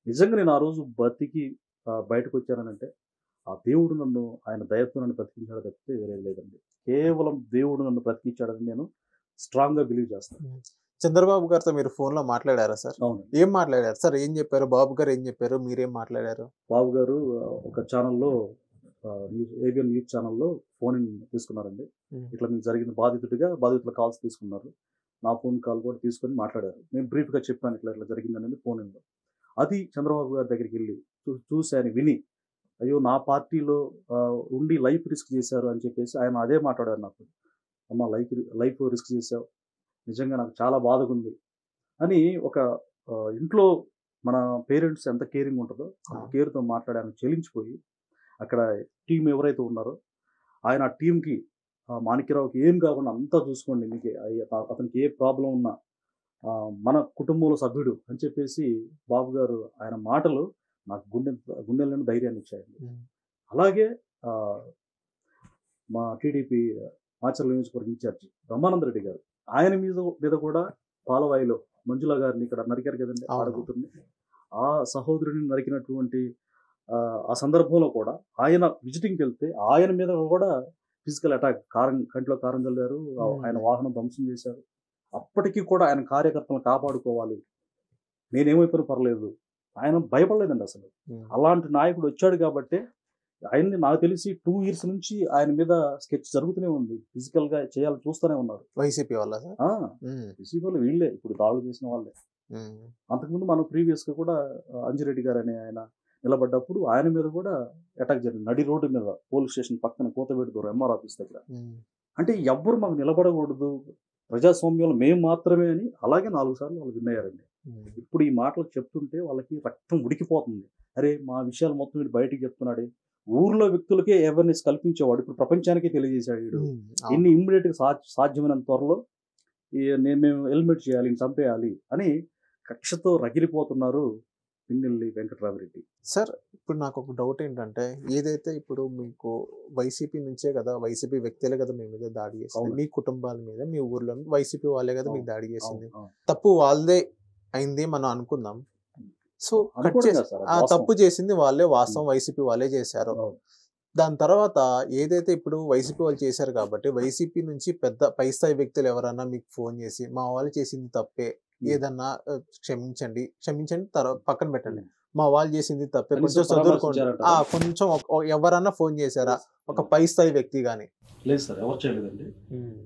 నిజంగా నేను ఆ రోజు బతికి బయటకు వచ్చానంటే ఆ దేవుడు నన్ను, ఆయన దయతో నన్ను బ్రతికించాడు తప్పితే వేరేది లేదండి. కేవలం దేవుడు నన్ను బ్రతికించాడని నేను స్ట్రాంగ్గా బిలీవ్ చేస్తాను. చంద్రబాబు గారితో మీరు ఫోన్లో మాట్లాడారా సార్? అవును. ఏం మాట్లాడారు సార్? ఏం చెప్పారు? బాబు గారు ఏం చెప్పారు? మీరేం మాట్లాడారు? బాబు గారు ఒక ఛానల్లో, ఏబిఎన్ న్యూస్ ఛానల్లో ఫోన్ తీసుకున్నారండి. ఇట్లా మీకు జరిగిన బాధితుల కాల్స్ తీసుకున్నారు. నా ఫోన్ కాల్ కూడా తీసుకొని మాట్లాడారు. నేను బ్రీఫ్గా చెప్పాను ఇట్లా ఇట్లా జరిగిందనేది ఫోన్లో. అది చంద్రబాబు గారి దగ్గరికి వెళ్ళి చూశాను, విని అయ్యో నా పార్టీలో ఉండి లైఫ్ రిస్క్ చేశారు అని చెప్పేసి ఆయన అదే మాట్లాడారు నాకు. అమ్మ లైఫ్ రిస్క్ చేశావు, నిజంగా నాకు చాలా బాధగా ఉంది అని. ఒక ఇంట్లో మన పేరెంట్స్ ఎంత కేరింగ్ ఉంటుందో ఆ కేర్తో మాట్లాడి ఆయన చెల్లించిపోయి అక్కడ టీం ఎవరైతే ఉన్నారో ఆయన ఆ టీంకి మాణిక్యరావుకి ఏం కాకుండా అంతా చూసుకోండి, మీకు అతనికి ఏ ప్రాబ్లం ఉన్నా మన కుటుంబంలో సభ్యుడు అని చెప్పేసి బాబు గారు ఆయన మాటలు నాకు గుండెలను ధైర్యాన్ని ఇచ్చాయండి. అలాగే మా టీడీపీ మాచర్ల నియోజకవర్గ ఇన్ఛార్జి బ్రహ్మానంద రెడ్డి గారు, ఆయన మీద కూడా పాలవాయిలో మంజుల గారిని ఇక్కడ నరికారు కదండి, ఆడకూతుర్ని. ఆ సహోదరుని నరికినటువంటి ఆ సందర్భంలో కూడా ఆయన విజిటింగ్కి వెళ్తే ఆయన మీద కూడా ఫిజికల్ అటాక్, కంట్లో కారం చల్లారు, ఆయన వాహనం ధ్వంసం చేశారు. అప్పటికీ కూడా ఆయన కార్యకర్తలను కాపాడుకోవాలి, నేనేమైపోయినా పర్లేదు, ఆయన భయపడలేదండి అసలు. అలాంటి నాయకుడు వచ్చాడు కాబట్టి ఆయన్ని నాకు తెలిసి 2 years నుంచి ఆయన మీద స్కెచ్ జరుగుతూనే ఉంది. ఫిజికల్ గా చేయాలని చూస్తూనే ఉన్నారు. వైసీపీ వాళ్ళ వైసీపీ వాళ్ళు వీళ్ళే ఇప్పుడు దాడులు చేసిన వాళ్ళే. అంతకుముందు మనం ప్రీవియస్ గా కూడా అంజిరెడ్డి గారు అనే ఆయన నిలబడ్డప్పుడు ఆయన మీద కూడా అటాక్ జరిగింది, నడి రోడ్డు మీద, పోలీస్ స్టేషన్ పక్కన కోతవేడు దూరం ఎంఆర్ ఆఫీస్ దగ్గర. అంటే ఎవ్వరు మాకు నిలబడకూడదు, ప్రజాస్వామ్యంలో మేము మాత్రమే అని అలాగే 4 సార్లు వాళ్ళు విన్నారండి. ఇప్పుడు ఈ మాటలు చెప్తుంటే వాళ్ళకి రక్తం ఉడికిపోతుంది. అరే మా విషయాలు మొత్తం వీడు బయటికి చెప్తున్నాడే, ఊర్లో వ్యక్తులకే అవేర్నెస్ కల్పించేవాడు, ఇప్పుడు ప్రపంచానికే తెలియజేశాడు వీడు. ఇన్ని ఇమ్మీడియట్ గా సాధ్యమైనంత త్వరలో మేము ఎలిమినేట్ చేయాలి, చంపేయాలి అని కక్షతో రగిలిపోతున్నారు పిన్నెల్లి వెంకటరామిరెడ్డి. సార్ ఇప్పుడు నాకు ఒక డౌట్ ఏంటంటే, ఏదైతే ఇప్పుడు మీకు వైసీపీ నుంచే కదా, వైసీపీ వ్యక్తులే కదా మీ మీద దాడి చేసింది, మీ కుటుంబాల మీద, మీ ఊర్లో వైసీపీ వాళ్ళే కదా మీకు దాడి చేసింది, తప్పు వాళ్ళదే అయింది మనం అనుకుందాం. సో తప్పు చేసింది వాళ్ళే, వాస్తవం వైసీపీ వాళ్ళే చేశారు. దాని తర్వాత ఏదైతే ఇప్పుడు వైసీపీ వాళ్ళు చేశారు కాబట్టి వైసీపీ నుంచి పెద్ద పై స్థాయి వ్యక్తులు ఎవరన్నా మీకు ఫోన్ చేసి మా వాళ్ళు చేసింది తప్పే, ఏదన్నా క్షమించండి తర్వాత పక్కన పెట్టండి, మా వాళ్ళు చేసింది తప్పే, కొంచెం చదువుకోండి, కొంచెం ఎవరన్నా ఫోన్ చేశారా ఒక పై స్థాయి వ్యక్తి గానీ? లేదు సార్, ఎవరు చేయలేదండి.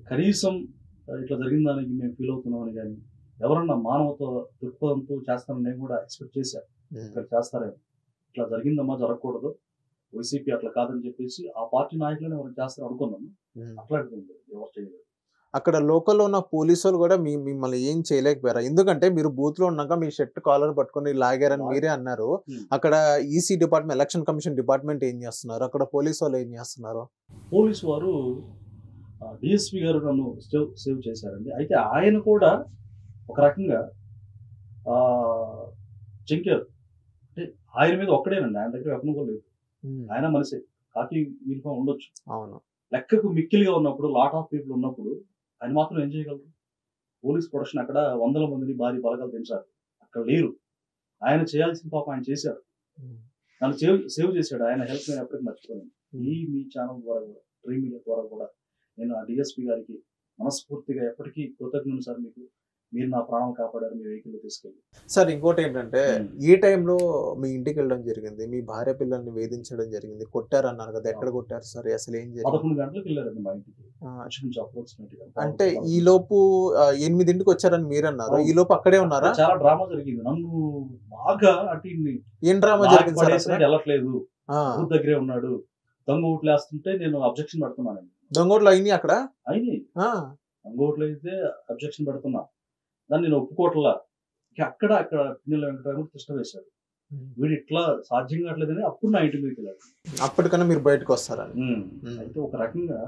కనీసం ఇట్లా జరిగిన దానికి మేము ఫీల్ అవుతున్నామని కానీ ఎవరన్నా మానవత దృక్పథంతో చేస్తానని నేను కూడా ఎక్స్పెక్ట్ చేశాను, ఇక్కడ చేస్తారేమో, ఇట్లా జరిగిందమ్మా జరగకూడదు, వైసీపీ అట్లా కాదని చెప్పేసి ఆ పార్టీ నాయకులను ఎవరు చేస్తారు అనుకున్నాము. అట్లాంటిది ఎవరు చేయలేదు. అక్కడ లోకల్లో ఉన్న పోలీసు వాళ్ళు కూడా మిమ్మల్ని ఏం చేయలేకపోయారా? ఎందుకంటే మీరు బూత్ లో ఉన్నాక మీ షర్ట్ కాలర్ పట్టుకొని లాగారని మీరే అన్నారు. అక్కడ EC department, election commission department ఏం చేస్తున్నారు? అక్కడ పోలీసు వాళ్ళు ఏం చేస్తున్నారు? పోలీసు వారు డిఎస్పీ గారు నన్ను సేవ్ చేశారండి. అయితే ఆయన కూడా ఒక రకంగా చెంకారు, అంటే ఆయన మీద ఒక్కడేనండి, ఆయన దగ్గర వెపన్ కూడా లేదు, ఆయన మనిషి, కాకి యూనిఫామ్ ఉండొచ్చు, అవును, లెక్కకు మిక్కిలిగా ఉన్నప్పుడు, లాట్ ఆఫ్ పీపుల్ ఉన్నప్పుడు ఆయన మాత్రం ఏం చేయగలరు? పోలీస్ ప్రొటెక్షన్ అక్కడ 100 మందిని భారీ బలగాలు పెంచారు, అక్కడ లేరు. ఆయన చేయాల్సిన పాపం ఆయన చేశాడు, నన్ను సేవ్ చేశాడు. ఆయన హెల్ప్ నేను ఎప్పటికీ మర్చిపోయాను. మీ ఛానల్ ద్వారా కూడా, డ్రీమ్ మీడియా ద్వారా కూడా నేను ఆ డిఎస్పీ గారికి మనస్ఫూర్తిగా ఎప్పటికీ కృతజ్ఞుడు సార్. మీరు నా ప్రాణం కాపాడారు, మీ వెహికల్లో తీసుకెళ్ళి. సార్ ఇంకోటి ఏంటంటే, ఈ టైంలో మీ ఇంటికి వెళ్ళడం జరిగింది, మీ భార్య పిల్లల్ని వేధించడం జరిగింది, కొట్టారు అన్నారు కదా, ఎక్కడ కొట్టారు సార్? అసలు ఏం జరిగింది? 11 గంటలకు వెళ్ళారండి మా ఇంటికి. అంటే ఈ లోపు 8ంటికి వచ్చారని మీరు అన్నారు, ఈ లోపు అక్కడే ఉన్నారా? చాలా డ్రామా జరిగింది, నన్ను బాగా అటు ఏం డ్రామా జరిగింది సార్? వెళ్ళట్లేదు, దగ్గరే ఉన్నాడు, దొంగ ఊట్లు వేస్తుంటే నేను అబ్జెక్షన్ పెడుతున్నానండి. దొంగోట్లు అయినాయి అక్కడ. అయినాయి. ఆ, అంగోట్లు అయితే అబ్జెక్షన్ పెడుతున్నా, దాన్ని నేను ఒప్పుకోవట్లా. ఇక అక్కడ పిన్నెల వెంకటరామూర్తి తిష్ట వేశాడు. వీడు ఇట్లా సాధ్యం కావట్లేదని అప్పుడు నా ఇంటి మీదకి వెళ్ళాడు. అప్పటికన్నా మీరు బయటకు వస్తారని. అయితే ఒక రకంగా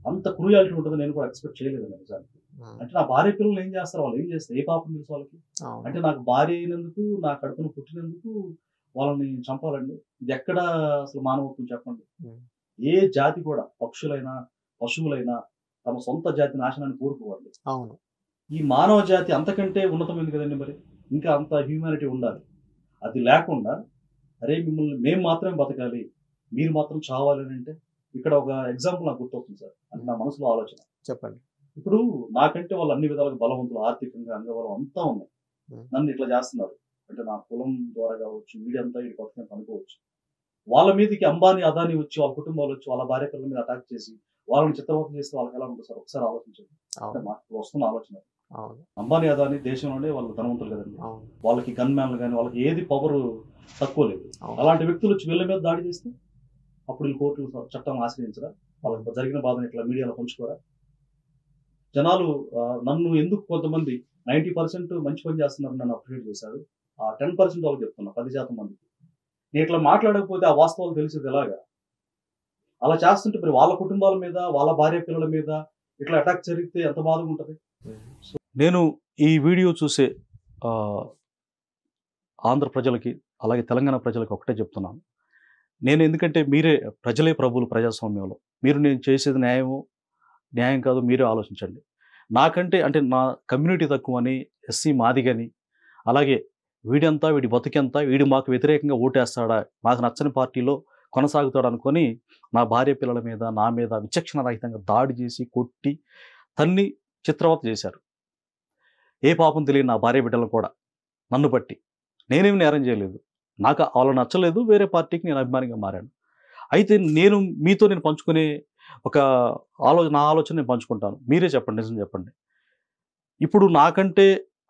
అంత క్రూయాలిటీ ఉంటుందని నేను కూడా ఎక్స్పెక్ట్ చేయలేదు నిజానికి. అంటే నా భార్య పిల్లలు ఏం చేస్తారు, వాళ్ళు ఏం చేస్తారు, ఏ పాపం తెలుసు వాళ్ళకి? అంటే నాకు భార్య అయినందుకు, నా కడుపును పుట్టినందుకు వాళ్ళని చంపాలండి? ఇది ఎక్కడ అసలు మానవత్వం చెప్పండి? ఏ జాతి కూడా, పక్షులైనా పశువులైనా తమ సొంత జాతి నాశనాన్ని కోరుకోవాలి. అవును. ఈ మానవ జాతి అంతకంటే ఉన్నతమైంది కదండి. మరి ఇంకా అంత హ్యూమానిటీ ఉండాలి. అది లేకుండా అరే మిమ్మల్ని మేము మాత్రమే బతకాలి, మీరు మాత్రం చావాలి అని అంటే, ఇక్కడ ఒక ఎగ్జాంపుల్ నాకు గుర్తొస్తుంది సార్. అంటే నా మనసులో ఆలోచన. చెప్పండి. ఇప్పుడు నాకంటే వాళ్ళు అన్ని విధాలుగా బలవంతులు, ఆర్థికంగా అంగబలం అంతా ఉన్నాయి. నన్ను ఇట్లా చేస్తున్నారు అంటే నా కులం ద్వారా కావచ్చు, మీడియా అంతా ఇటు పక్కన అనుకోవచ్చు. వాళ్ళ మీదకి అంబానీ, అదానీ వచ్చి, వాళ్ళ కుటుంబాలు వచ్చి వాళ్ళ భార్య పిల్లల మీద అటాక్ చేసి వాళ్ళని చిత్రవతం చేస్తే వాళ్ళకి ఎలా ఉంటుంది సార్? ఒకసారి ఆలోచించండి. అంటే మాకు వస్తున్న ఆలోచన. అంబానీ, అదానీ దేశంలోనే వాళ్ళు ధనవంతులు కదండి. వాళ్ళకి గన్ మ్యాన్లు కానీ వాళ్ళకి ఏది పవర్ తక్కువ లేదు. అలాంటి వ్యక్తులు వచ్చి వీళ్ళ మీద దాడి చేస్తే అప్పుడు వీళ్ళు కోర్టులు చట్టాలను ఆశ్రయించరా? వాళ్ళకి జరిగిన బాధను ఇట్లా మీడియాలో పంచుకోరా? జనాలు నన్ను ఎందుకు కొంతమంది 90% మంచి పని చేస్తున్నారు నన్ను అప్రిషియేట్ చేశారు, ఆ 10% వాళ్ళకి చెప్తున్నా, 10% మందికి. నేను ఇట్లా మాట్లాడకపోతే ఆ వాస్తవాలు తెలిసేది ఎలాగా? అలా చేస్తుంటే మరి వాళ్ళ కుటుంబాల మీద, వాళ్ళ భార్య పిల్లల మీద ఇట్లా అటాక్ జరిగితే ఎంత బాధగా ఉంటుంది? నేను ఈ వీడియో చూసే ఆంధ్ర ప్రజలకి, అలాగే తెలంగాణ ప్రజలకి ఒకటే చెప్తున్నాను. నేను ఎందుకంటే మీరే ప్రజలే ప్రభువులు ప్రజాస్వామ్యంలో. మీరు నేను చేసేది న్యాయం కాదు మీరే ఆలోచించండి. నాకంటే అంటే నా కమ్యూనిటీ తక్కువని, ఎస్సీ మాదిగని, అలాగే వీడి బతుకెంత, వీడు మాకు వ్యతిరేకంగా ఓటేస్తాడా, మాకు నచ్చని పార్టీలో కొనసాగుతాడు అనుకొని నా భార్య పిల్లల మీద, నా మీద విచక్షణ రహితంగా దాడి చేసి, కొట్టి, తన్ని చిత్రవత చేశారు. ఏ పాపం తెలియని నా భార్య బిడ్డలను కూడా నన్ను బట్టి. నేనేమి నేరం చేయలేదు. నాకు వాళ్ళు నచ్చలేదు, వేరే పార్టీకి నేను అభిమానిగా మారాను. అయితే నేను పంచుకునే ఒక నా ఆలోచన నేను పంచుకుంటాను. మీరే చెప్పండి, నిజం చెప్పండి. ఇప్పుడు నాకంటే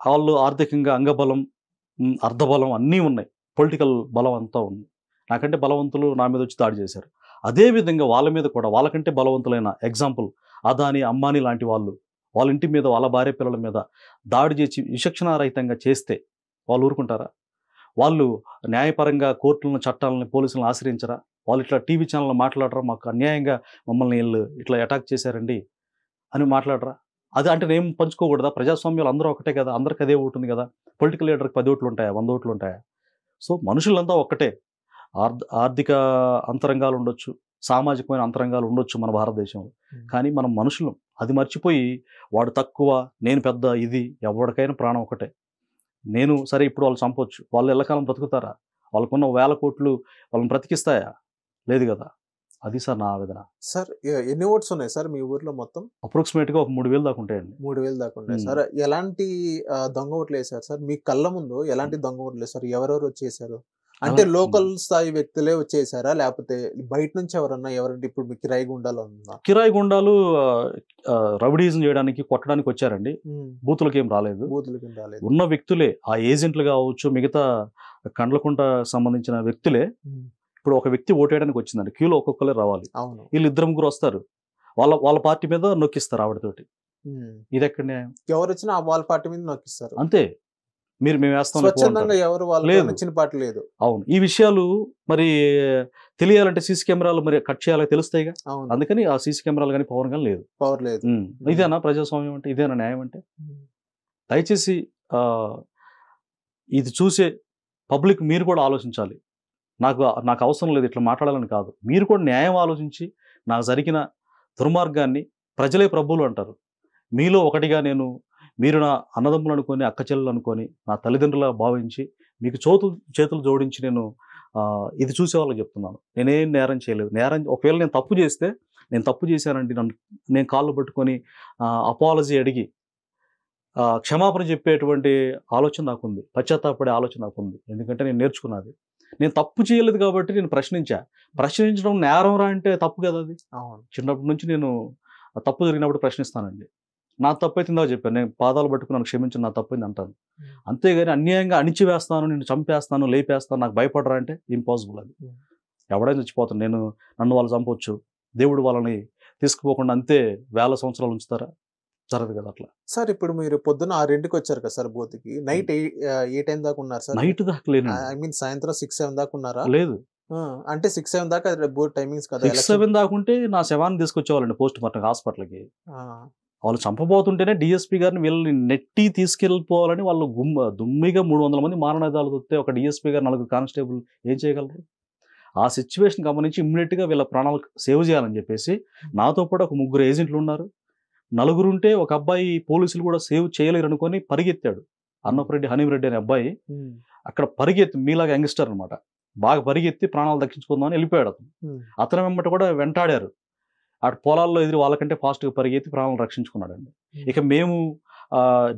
వాళ్ళు ఆర్థికంగా అంగబలం, అర్ధబలం అన్నీ ఉన్నాయి. పొలిటికల్ బలం అంతా ఉంది. నాకంటే బలవంతులు నా మీద వచ్చి దాడి చేశారు. అదేవిధంగా వాళ్ళ మీద కూడా వాళ్ళకంటే బలవంతులైన ఎగ్జాంపుల్ అదానీ, అంబానీ లాంటి వాళ్ళు వాళ్ళ ఇంటి మీద, వాళ్ళ భార్య పిల్లల మీద దాడి చేసి విచక్షణారహితంగా చేస్తే వాళ్ళు ఊరుకుంటారా? వాళ్ళు న్యాయపరంగా కోర్టులను, చట్టాలను, పోలీసులను ఆశ్రయించరా? వాళ్ళు ఇట్లా టీవీ ఛానల్లో మాట్లాడరా? మాకు అన్యాయంగా మమ్మల్ని వీళ్ళు ఇట్లా అటాక్ చేశారండి అని మాట్లాడరా? అది అంటే నేను పంచుకోకూడదా? ప్రజాస్వామ్యాలు అందరూ ఒకటే కదా, అందరికి అదే ఓటు ఉంది కదా. పొలిటికల్ లీడర్కి 10 ఓట్లు ఉంటాయా, 100 ఓట్లు ఉంటాయా? సో మనుషులంతా ఒక్కటే. ఆర్థిక అంతరంగాలు ఉండొచ్చు, సామాజికమైన అంతరంగాలు ఉండొచ్చు మన భారతదేశంలో. కానీ మనం మనుషులం. అది మర్చిపోయి వాడు తక్కువ, నేను పెద్ద, ఇది ఎవరికైనా ప్రాణం ఒకటే. నేను సరే ఇప్పుడు వాళ్ళు చంపొచ్చు, వాళ్ళు ఎల్లకాలం బ్రతుకుతారా? వాళ్ళకున్న 1000 కోట్లు వాళ్ళని బ్రతికిస్తాయా? లేదు కదా. అది సార్ నా ఆవేదన. సార్ ఎన్ని ఓట్స్ ఉన్నాయి సార్ మీ ఊర్లో మొత్తం? అప్రాక్సిమేట్గా ఒక 3000 దాకా ఉంటాయండి. 3000 దాకా ఉంటాయి సార్. ఎలాంటి దొంగ ఓట్లు వేశారు సార్? మీ కళ్ళ ముందు ఎలాంటి దొంగ ఓట్లు వేశారు? ఎవరెవరు వచ్చేసారు? అంటే లోకల్ స్థాయి వ్యక్తులే వచ్చేసారా, లేకపోతే బయట నుంచి ఎవరంటే ఇప్పుడు మీ కిరాయి గుండాలు ఉందా? కిరాయి గుండాలు రౌడీజం చేయడానికి, కొట్టడానికి వచ్చారండి. బూతులకి ఏం రాలేదు. ఉన్న వ్యక్తులే, ఆ ఏజెంట్లు కావచ్చు, మిగతా కండ్లకుంట సంబంధించిన వ్యక్తులే. ఇప్పుడు ఒక వ్యక్తి ఓటేయడానికి వచ్చిందండి, క్యూలో ఒక్కొక్కరే రావాలి. వీళ్ళు 2-3 వస్తారు, వాళ్ళ పార్టీ మీద నొక్కిస్తారు ఆవిడతోటి. ఇది ఎక్కడ న్యాయం? ఎవరు వచ్చినా వాళ్ళ పార్టీ మీద నొక్కిస్తారు అంతే. మేము వేస్తాం, ఎవరు వాళ్ళకి నచ్చిన పార్టీ లేదు. అవును. ఈ విషయాలు మరి తెలియాలంటే సీసీ కెమెరాలు మరి కట్ చేయాలని తెలుస్తాయిగా. అందుకని ఆ సీసీ కెమెరాలు కానీ పవర్ లేదు. ఇదేనా ప్రజాస్వామ్యం అంటే? ఇదేనా న్యాయం అంటే? దయచేసి ఇది చూసే పబ్లిక్ మీరు కూడా ఆలోచించాలి. నాకు అవసరం లేదు ఇట్లా మాట్లాడాలని కాదు, మీరు కూడా న్యాయం ఆలోచించి నాకు జరిగిన దుర్మార్గాన్ని ప్రజలే ప్రభువులు అంటారు. మీలో ఒకటిగా మీరు నా అన్నదమ్ములు అనుకొని, అక్క చెల్లెలు అనుకొని, నా తల్లిదండ్రులా భావించి మీకు చేతులు జోడించి నేను ఇది చూసే వాళ్ళకి చెప్తున్నాను, నేనేం నేరం చేయలేదు. ఒకవేళ నేను తప్పు చేస్తే, నేను తప్పు చేశానండి, నేను కాళ్ళు పట్టుకొని అపాలజీ అడిగి క్షమాపణ చెప్పేటువంటి ఆలోచన నాకుంది, పశ్చాత్తాపడే ఆలోచన నాకుంది. ఎందుకంటే నేను నేర్చుకున్నది. నేను తప్పు చేయలేదు కాబట్టి నేను ప్రశ్నించడం నేరం రా అంటే తప్పు కదా అది. చిన్నప్పటి నుంచి నేను తప్పు జరిగినప్పుడు ప్రశ్నిస్తానండి. నా తప్పు అయితే ఇందాక చెప్పాను, నేను పాదాలు పట్టుకున్నాను, క్షమించను, నా తప్పు అంటాను. అంతేగాని అన్యాయంగా అణిచివేస్తాను, నేను చంపేస్తాను, లేపేస్తాను, నాకు భయపడరా అంటే ఇంపాసిబుల్. అది ఎవడైనా చచ్చిపోతాను. నన్ను వాళ్ళు చంపొచ్చు, దేవుడు వాళ్ళని తీసుకుపోకుండా అంతే వేల సంవత్సరాలు ఉంచుతారా? జరగదు కదా అట్లా. సార్ ఇప్పుడు మీరు పొద్దున్న 6కి వచ్చారు కదా సార్ బూత్‌కి. నైట్ ఏ టైం దాకా ఉన్నారు సార్? నైట్ దాకా లేనండి. ఐ మీన్ సాయంత్రం 6, 7 దాకా ఉన్నారా? లేదు. అంటే 6, 7 దాకా బూత్ టైమింగ్స్ కదా 6, ఎలక్షన్. 7 దాకా ఉంటే నా శవాన్ని తీసుకొచ్చేవాళ్ళండి పోస్ట్ మార్టం హాస్పిటల్‌కి. ఆ! వాళ్ళు చంపబోతుంటేనే డీఎస్పీ గారిని వీళ్ళని నెట్టి తీసుకెళ్ళిపోవాలని వాళ్ళు దుమ్మిగా 300 మంది మారణాయుధాలు వస్తే ఒక డీఎస్పీ గారు 4 కానిస్టేబుల్ ఏం చేయగలరు? ఆ సిచ్యువేషన్ గమనించి ఇమ్మీడియట్‌గా వీళ్ళ ప్రాణాలు సేవ్ చేయాలని చెప్పేసి నాతో పాటు ఒక 3 ఏజెంట్లు ఉన్నారు. నలుగురుంటే ఒక అబ్బాయి పోలీసులు కూడా సేవ్ చేయలేరు అనుకొని పరిగెత్తాడు. అన్నపురెడ్డి హనీమిరెడ్డి అనే అబ్బాయి అక్కడ పరిగెత్తి మీలాగా యంగ్‌స్టర్ అనమాట. బాగా పరిగెత్తి ప్రాణాలు దక్కించుకుందామని వెళ్ళిపోయాడు అతను. అతని వెంబట కూడా వెంటాడారు. అటు పొలాల్లో ఎదురు వాళ్ళకంటే ఫాస్ట్‌గా పరిగెత్తి ప్రాణాలు రక్షించుకున్నాడండి. ఇక మేము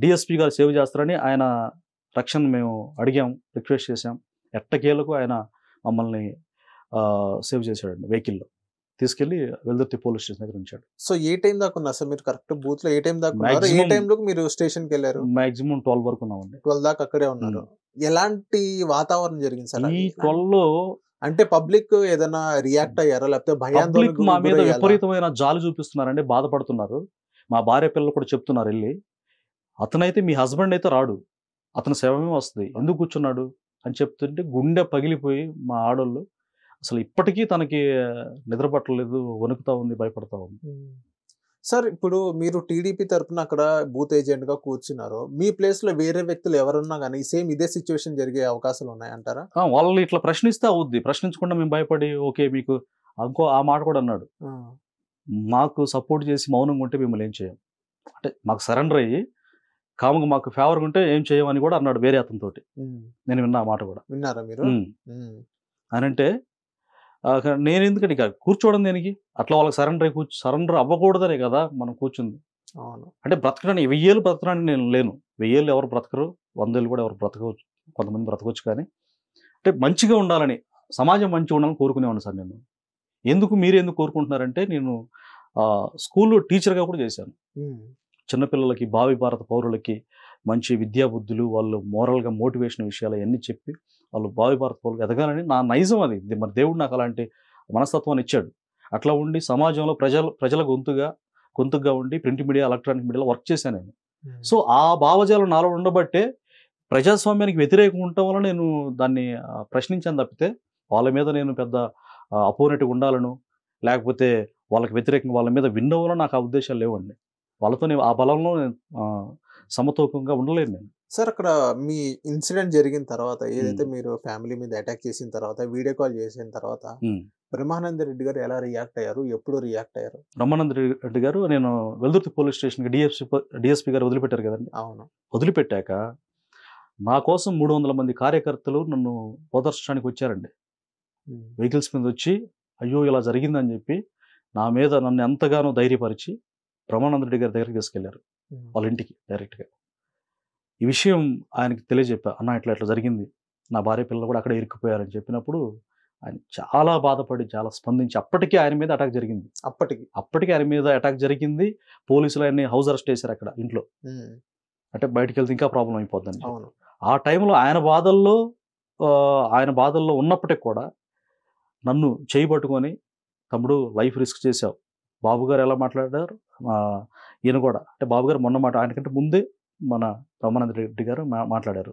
డీఎస్పీ గారు సేవ్ చేస్తారని ఆయన రక్షణ మేము అడిగాం, రిక్వెస్ట్ చేశాం. ఎట్టకేలకు ఆయన మమ్మల్ని సేవ్ చేశాడండి వెహికల్‌లో. తీసుకెళ్ళి వెల్దుర్తి పోలీస్ స్టేషన్ దగ్గర ఉంచాడు. సో ఏ టైం దాకా ఉన్నారు సార్ మీరు కరెక్ట్ బూత్‌లో ఏ టైం దాకా ఉన్నారు? ఏ టైంలోకి మీరు స్టేషన్‌కెళ్లారు? మాక్సిమం 12 వరకు ఉన్నామండి. 12 దాకా అక్కడే ఉన్నారు. ఎలాంటి వాతావరణం జరిగింది సార్? ఈ 12లో అంటే పబ్లిక్ ఏదైనా రియాక్ట్ అయ్యారా? లేకపోతే పబ్లిక్ భయాందోళనకు మా మీద గురయ్యారా? విపరీతమైన జాలి చూపిస్తున్నారండి, బాధపడుతున్నారు. మా భార్య పిల్లలు కూడా చెప్తున్నారు ఎళ్లి. అతనైతే మీ హస్బెండ్ అయితే రాడు. అతని శవమే వస్తది. ఎందుకు కూర్చున్నాడు అని చెప్తుంటే గుండె పగిలిపోయి మా ఆడోళ్ళు అసలు ఇప్పటికీ తనకి నిద్ర పట్టలేదు, వణుకుతా ఉంది, భయపడతా ఉంది. సార్ ఇప్పుడు మీరు టీడీపీ తరపున అక్కడ బూత్ ఏజెంట్‌గా కూర్చున్నారు. మీ ప్లేస్‌లో వేరే వ్యక్తులు ఎవరున్నా గాని సేమ్ ఇదే సిట్యుయేషన్ జరిగే అవకాశాలు ఉన్నాయంటారా? వాళ్ళు ఇట్లా ప్రశ్నిస్తే అవుద్ది. ప్రశ్నించకుండా మేము భయపడి ఓకే మీకు ఆ మాట కూడా అన్నాడు. మాకు సపోర్ట్ చేసి మౌనంగా ఉంటే మిమ్మల్ని ఏం చేయం. అంటే మాకు సరెండర్ అయ్యి కాముగా మాకు ఫేవర్‌గా ఉంటే ఏం చేయమని కూడా అన్నాడు వేరే అతనితోటి. నేను విన్నా ఆ మాట కూడా. విన్నారా మీరు? అనంటే నేను ఎందుకంటే ఇక కూర్చోవడం దేనికి? అట్లా వాళ్ళకి సరెండర్ అవ్వకూడదనే కదా మనం కూర్చుంది. అవును. అంటే బ్రతకడానికి 1000 ఏళ్ళు బ్రతకడానికి నేను లేను. 1000 ఏళ్ళు ఎవరు బ్రతకరు. 100 ఏళ్ళు కూడా ఎవరు బ్రతకవచ్చు. కొంతమంది బ్రతకవచ్చు కానీ అంటే మంచిగా ఉండాలని, సమాజం మంచిగా ఉండాలని కోరుకునేవాడిని సార్ నేను. మీరెందుకు కోరుకుంటున్నారంటే నేను స్కూల్‌లో టీచర్‌గా కూడా చేశాను. చిన్నపిల్లలకి, భావి భారత పౌరులకి మంచి విద్యాబుద్ధులు, వాళ్ళు మోరల్‌గా మోటివేషన్ విషయాలు అయన్నీ చెప్పి వాళ్ళు భావి భారత పౌరులు ఎదగాలని నా నైజం అది. మరి దేవుడు నాకు అలాంటి మనస్తత్వాన్ని ఇచ్చాడు. అట్లా ఉండి సమాజంలో ప్రజల గొంతుగా ఉండి ప్రింట్ మీడియా, ఎలక్ట్రానిక్ మీడియాలో వర్క్ చేశాను నేను. సో ఆ భావజాలం నాలో ఉండబట్టే ప్రజాస్వామ్యానికి వ్యతిరేకంగా ఉండటం వల్ల నేను దాన్ని ప్రశ్నించాను తప్పితే వాళ్ళ మీద నేను పెద్ద అపోనెంట్‌గా ఉండాలను, లేకపోతే వాళ్ళకి వ్యతిరేకంగా వాళ్ళ మీద విన్ అవ్వాలో నాకు ఆ ఉద్దేశాలు లేవండి. వాళ్ళతో ఆ బలంలో సమతూకంగా ఉండలేను నేను. సార్ అక్కడ మీ ఇన్సిడెంట్ జరిగిన తర్వాత ఏదైతే మీరు ఫ్యామిలీ మీద అటాక్ చేసిన తర్వాత వీడియో కాల్ చేసిన తర్వాత బ్రహ్మానంద రెడ్డి గారు ఎలా రియాక్ట్ అయ్యారు? ఎప్పుడు రియాక్ట్ అయ్యారు? బ్రహ్మానంద రెడ్డి గారు నేను వెల్దుర్తి పోలీస్ స్టేషన్‌కి డీఎస్పీ గారు వదిలిపెట్టారు కదండి. అవును. వదిలిపెట్టాక నా కోసం 300 మంది కార్యకర్తలు నన్ను ఓదార్చడానికి వచ్చారండి. వెహికల్స్ మీద వచ్చి అయ్యో ఇలా జరిగిందని చెప్పి నా మీద నన్ను ఎంతగానో ధైర్యపరిచి బ్రహ్మానంద రెడ్డి గారి దగ్గరికి తీసుకెళ్లారు. వాళ్ళ ఇంటికి డైరెక్ట్‌గా. ఈ విషయం ఆయనకి తెలియజెప్పా. అన్న ఇట్లా జరిగింది. నా భార్య పిల్లలు కూడా అక్కడే ఇరుక్కుపోయారని చెప్పినప్పుడు ఆయన చాలా బాధపడి, చాలా స్పందించి అప్పటికే ఆయన మీద అటాక్ జరిగింది. అప్పటికే ఆయన మీద అటాక్ జరిగింది. పోలీసులు ఆయన్ని హౌస్ అరెస్ట్ చేశారు అక్కడ ఇంట్లో. అంటే బయటికెళ్తే ఇంకా ప్రాబ్లమ్ అయిపోద్దని. ఆ టైంలో ఆయన బాధల్లో ఉన్నప్పటికి కూడా నన్ను చేయి పట్టుకొని తమ్ముడు లైఫ్ రిస్క్ చేశావు. బాబు గారు ఎలా మాట్లాడారు, ఈయన కూడా అంటే బాబు గారు మొన్న ఆయనకంటే ముందే మన బ్రహ్మానంద రెడ్డి గారు మాట్లాడారు.